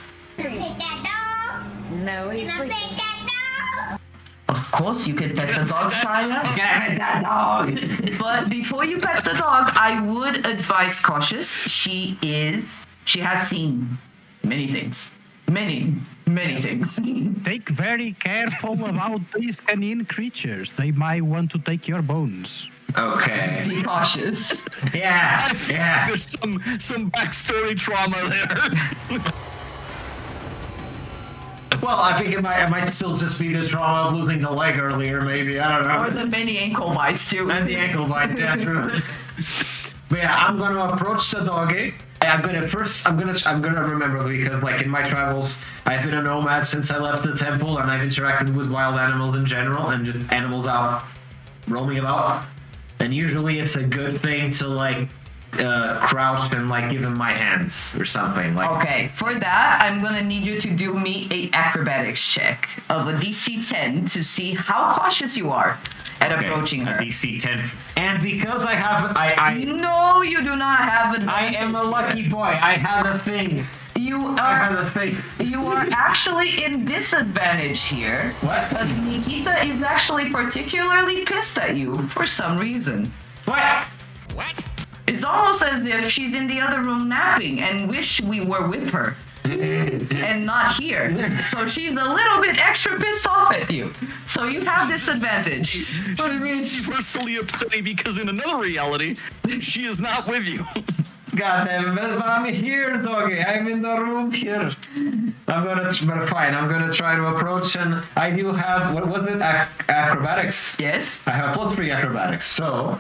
No, he's Of course you can pet the dog, Saya. Can I pet that dog? But before you pet the dog, I would advise cautious. She has seen many things. Many things. Take very careful about these canine creatures. They might want to take your bones. Okay. Be cautious. Yeah. There's some backstory trauma there. Well, I think it might still just be the trauma of losing the leg earlier, maybe. I don't know. Or the many ankle bites too. And the ankle bites, yeah, true. But yeah, I'm gonna approach the doggy. I'm gonna remember, because like in my travels, I've been a nomad since I left the temple, and I've interacted with wild animals in general, and just animals out roaming about. And usually it's a good thing to like crouch and like give him my hands or something. Like. Okay, for that, I'm gonna need you to do me a acrobatics check of a DC 10 to see how cautious you are at approaching her. A DC 10. And because I have, No, you do not have a. I am a lucky boy. I have a thing. You I have a thing. You are actually in disadvantage here. What? Because Nikita is actually particularly pissed at you for some reason. What? It's almost as if she's in the other room napping and wish we were with her. And not here. So she's a little bit extra pissed off at you. So you have disadvantage. I mean, she's personally upsetting because in another reality, she is not with you. God damn it, but I'm here, doggy. I'm in the room here. I'm gonna try to approach, and I do have, what was it? Acrobatics? Yes. I have +3 acrobatics, so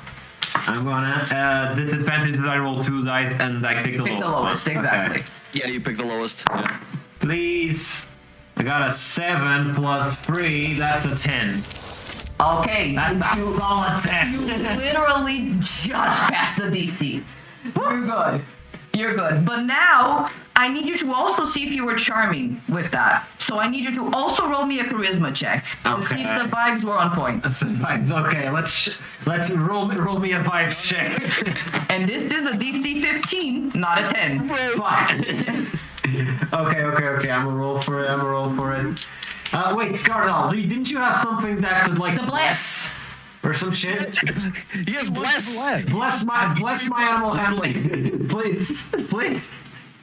I'm gonna, disadvantage is I roll 2 dice and I pick the lowest. Pick the lowest, exactly. Okay. Yeah, you pick the lowest. Yeah. Please. I got a 7 + 3, that's a 10. Okay. That's you roll a 10. You literally just passed the DC. You're good. You're good. But now, I need you to also see if you were charming with that. So I need you to also roll me a charisma check to see if the vibes were on point. Okay, let's roll me a vibes check. And this is a DC 15, not a 10. Okay, I'm gonna roll for it. Wait, Scardal, didn't you have something that could like the bless or some shit? Yes, bless my animal handling, please.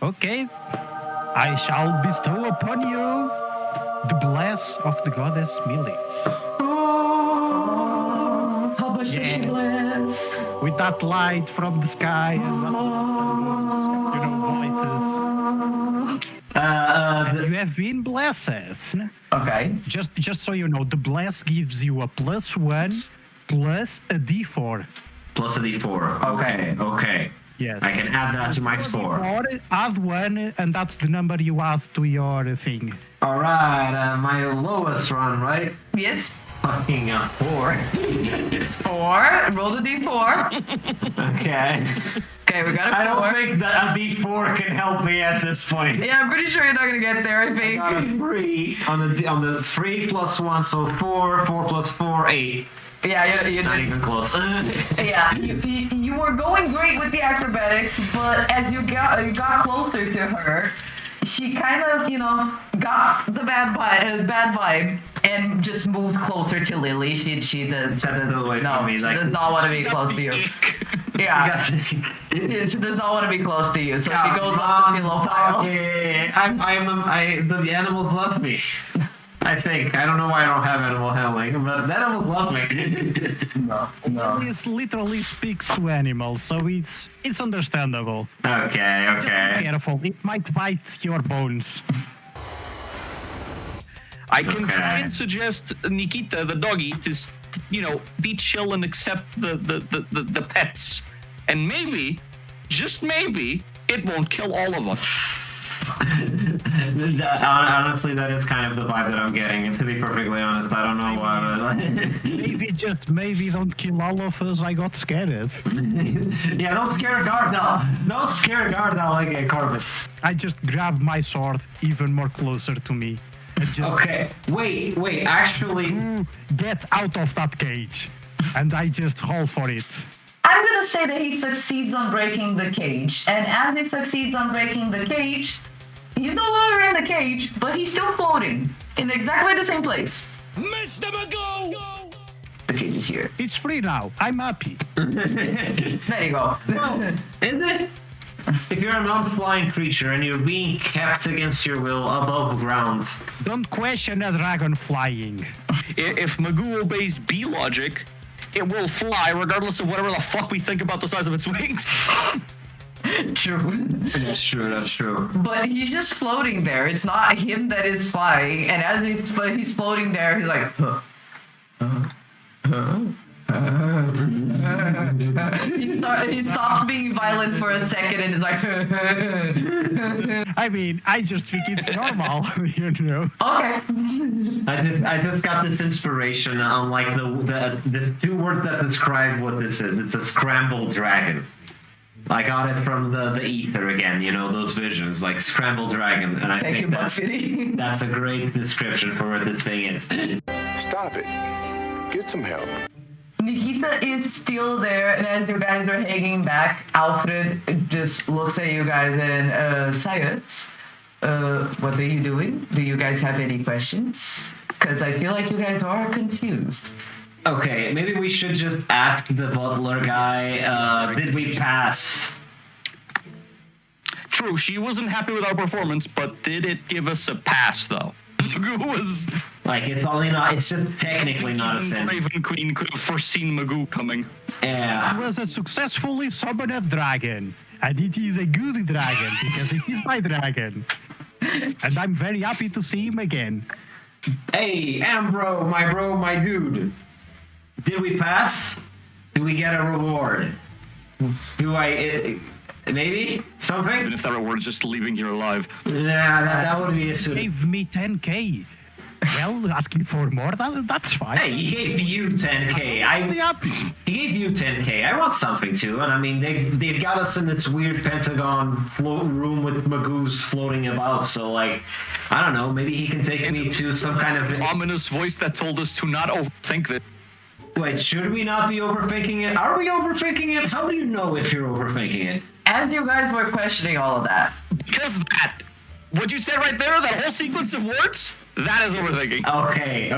Okay. I shall bestow upon you the bless of the goddess Milith. Oh, how much does she bless? With that light from the sky and voices. You have been blessed. Okay. Just so you know, the bless gives you a +1 plus a d4. Plus a d4. Okay. Yes. I can add that to my score. Add 1, and that's the number you add to your thing. All right, my lowest run, right? Yes. Fucking 4. 4. Roll the d4. Okay. Okay, we got a 4. I don't think that a d4 can help me at this point. Yeah, I'm pretty sure you're not gonna get there. I think. I got a 3 on the 3 plus 1, so 4. 4 plus 4, 8. Yeah, you're not even close. Yeah, you were going great with the acrobatics, but as you got closer to her, she kind of, got the bad vibe and just moved closer to Lily. She does not want to be close to you. Yeah, she does not want to be close to you, so she goes off the pillow pile. The animals love me. I think. I don't know why I don't have animal handling, but the animals love me. No. This literally speaks to animals, so it's understandable. Okay. Just be careful. It might bite your bones. I can try and suggest Nikita, the doggy, to be chill and accept the pets, and maybe, just maybe, it won't kill all of us. Honestly, that is kind of the vibe that I'm getting. And to be perfectly honest, I don't know why. Maybe don't kill all of us. I got scared. Yeah, don't scare Gardal. Don't scare Gardal like a Corvus. I just grabbed my sword even more closer to me. Okay, wait, actually... Get out of that cage. And I just haul for it. I'm gonna say that he succeeds on breaking the cage. And as he succeeds on breaking the cage, he's no longer in the cage, but he's still floating in exactly the same place. Mr. Magoo! The cage is here. It's free now. I'm happy. There you go. Well, is it? If you're a non-flying creature and you're being kept against your will above ground... Don't question a dragon flying. If Magoo obeys bee logic, it will fly regardless of whatever the fuck we think about the size of its wings. True. That's true. But he's just floating there. It's not him that is flying. And as he's floating there, he's like, he stops being violent for a second and is like, I mean, I just think it's normal, Okay. I just got this inspiration on like the 2 words that describe what this is. It's a scrambled dragon. I got it from the ether again, those visions, like scrambled dragon, and I think that's a great description for what this thing is. Stop it. Get some help. Nikita is still there, and as you guys are hanging back, Alfred just looks at you guys and, Sire, what are you doing? Do you guys have any questions? Because I feel like you guys are confused. Okay, maybe we should just ask the butler guy, did we pass? True, she wasn't happy with our performance, but did it give us a pass, though? Magoo was... Like, it's just technically not a sin. Raven Queen could have foreseen Magoo coming. Yeah. It was a successfully summoned dragon. And it is a good dragon, because it is my dragon. And I'm very happy to see him again. Hey, Ambro, my dude. Did we pass? Do we get a reward? Maybe? Something? Even if that reward is just leaving here alive. Yeah, that would be a sweet. Gave me 10k. Well, asking for more, that's fine. Hey, he gave you 10K. He gave you 10K. I want something too. And I mean, they've got us in this weird Pentagon room with Magoos floating about. So, like, I don't know. Maybe he can take me to some kind of ominous voice that told us to not overthink this. Wait, should we not be overthinking it? Are we overthinking it? How do you know if you're overthinking it? As you guys were questioning all of that. Because that. What you said right there, that whole sequence of words, that is overthinking. Okay.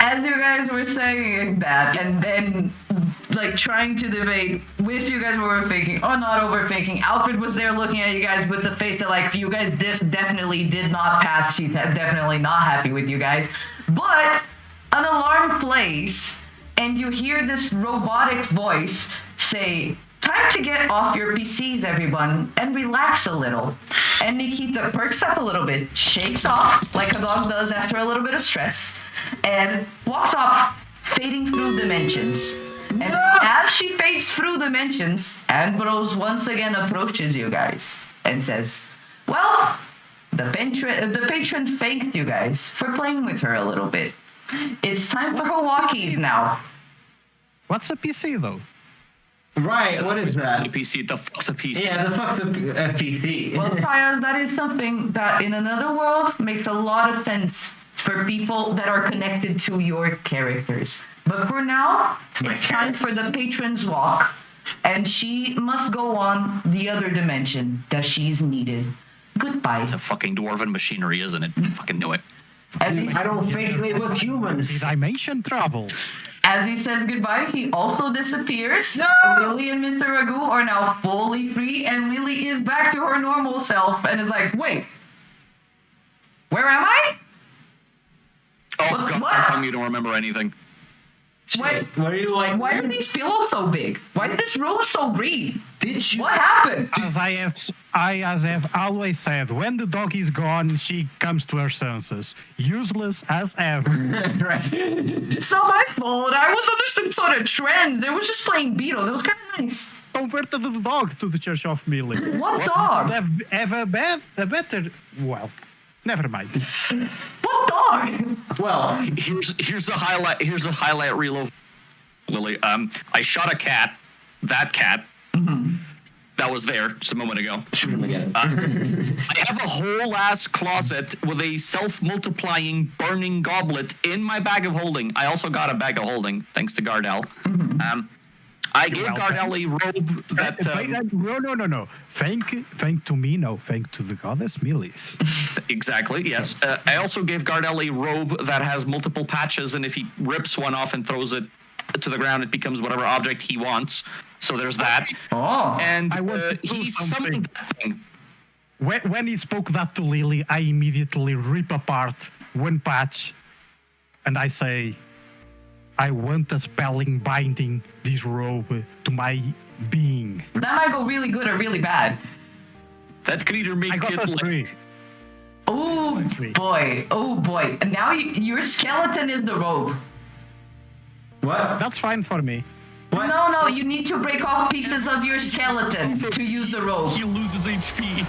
As you guys were saying that, and then like trying to debate if you guys were overthinking or not overthinking, Alfred was there looking at you guys with the face that like you guys definitely did not pass. She's definitely not happy with you guys. But an alarm plays, and you hear this robotic voice say, "Time to get off your PCs, everyone, and relax a little." And Nikita perks up a little bit, shakes off like a dog does after a little bit of stress, and walks off, fading through dimensions. And as she fades through dimensions, Ambrose once again approaches you guys and says, "Well, the patron thanked you guys for playing with her a little bit. It's time for her walkies now." What's a PC though? Right, what is that? A PC, the fuck's a PC? Yeah, the fuck's a PC? Well, Tyres, that is something that in another world makes a lot of sense for people that are connected to your characters. But for now, it's time for the patron's walk, and she must go on the other dimension that she's needed. Goodbye. It's a fucking dwarven machinery, isn't it? I fucking knew it. I don't think it was humans. Dimension travel. As he says goodbye, he also disappears. No! Lily and Mr. Ragu are now fully free, and Lily is back to her normal self and is like, "Wait, where am I?" Oh, God, don't tell me you don't remember anything. Wait, what are you like? Why are these pillows so big? Why is this room so green? Did you? What happened? As I have always said, when the dog is gone, she comes to her senses. Useless as ever. Right. It's not my fault. I was under some sort of trends. They were just playing Beatles. It was kind of nice. Converted the dog to the Church of Millie. What dog? Have a better. Well, never mind. What dog? Well, here's a highlight. Here's a highlight reel of Lily. I shot a cat. That cat. That was there just a moment ago. Shoot him again. I have a whole ass closet with a self-multiplying burning goblet in my bag of holding. I also got a bag of holding, thanks to Gardel. I gave Gardel a robe that. No. Thank to me, no. Thank to the goddess Millis. Exactly. Yes. I also gave Gardel a robe that has multiple patches, and if he rips one off and throws it to the ground, it becomes whatever object he wants. So there's that. Oh. And I want to he do something. summoned that thing. When he spoke that to Lily, I immediately rip apart one patch, and I say, "I want a spelling binding this robe to my being." That might go really good or really bad. That could either make I got it a like 3. Oh boy. Oh boy. And now your skeleton is the robe. What? That's fine for me. What? No, you need to break off pieces of your skeleton to use the robe. he loses HP.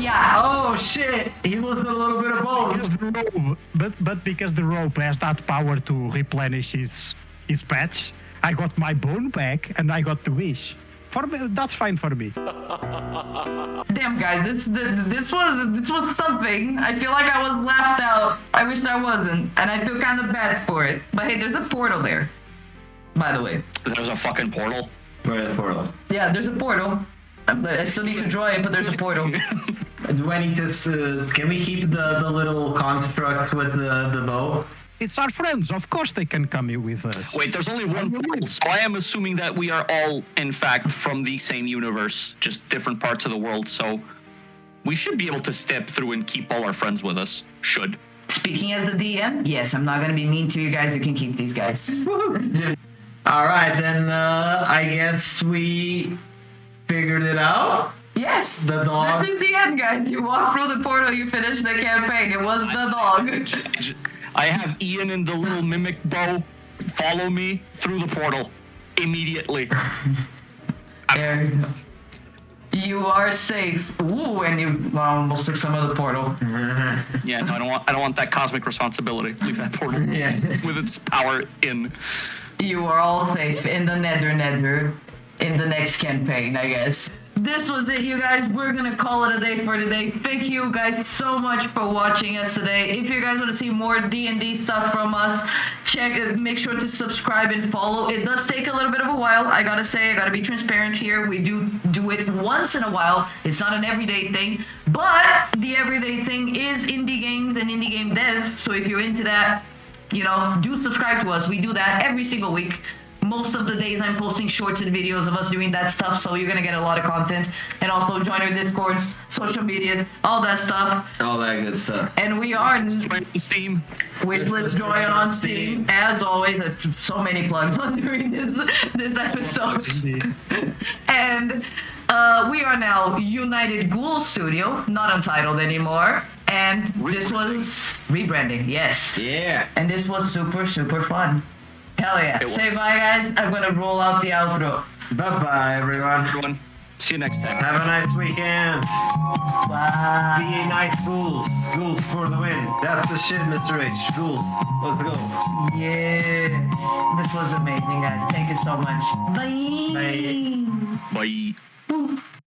Yeah. Oh shit! He loses a little bit of bone. Because the robe, but because the robe has that power to replenish his patch, I got my bone back and I got the wish. For me, that's fine for me. Damn, guys, this was something. I feel like I was laughed out. I wish I wasn't, and I feel kind of bad for it. But hey, there's a portal there. By the way. There's a fucking portal. Where's the portal? Yeah, there's a portal. I still need to draw it, but there's a portal. Do I need to? Can we keep the little construct with the bow? It's our friends. Of course they can come here with us. Wait, there's only one portal, so I am assuming that we are all, in fact, from the same universe, just different parts of the world, so we should be able to step through and keep all our friends with us. Should. Speaking as the DM, yes, I'm not going to be mean to you guys. You can keep these guys. All right, then I guess we figured it out. Yes. The dog. This is the end, guys. You walk through the portal, you finish the campaign. It was the dog. I have Ian and the little mimic bow follow me through the portal immediately. There you go. You are safe. Ooh, and you almost took some of the portal. Yeah, no, I don't want that cosmic responsibility. Leave that portal with its power in. You are all safe in the nether in the next campaign, I guess. This was it, you guys. We're gonna call it a day for today. Thank you guys so much for watching us today. If you guys want to see more D&D stuff from us, make sure to subscribe and follow. It does take a little bit of a while. I gotta say, I gotta be transparent here. We do it once in a while. It's not an everyday thing, but the everyday thing is indie games and indie game dev. So if you're into that, you know, do subscribe to us. We do that every single week. Most of the days I'm posting shorts and videos of us doing that stuff, so you're gonna get a lot of content. And also join our Discords, social medias, all that stuff. All that good stuff. And we are Steam. Wishlist Joy on Steam. As always, so many plugs on during this episode. And we are now United Ghoul Studio, not Untitled anymore. And this was rebranding, yes. Yeah. And this was super, super fun. Hell yeah. Say bye, guys. I'm gonna roll out the outro. Bye-bye, everyone. See you next time. Have a nice weekend. Bye. Be nice, ghouls. Ghouls for the win. That's the shit, Mr. H. Ghouls. Let's go. Yeah. This was amazing, guys. Thank you so much. Bye. Bye. Bye.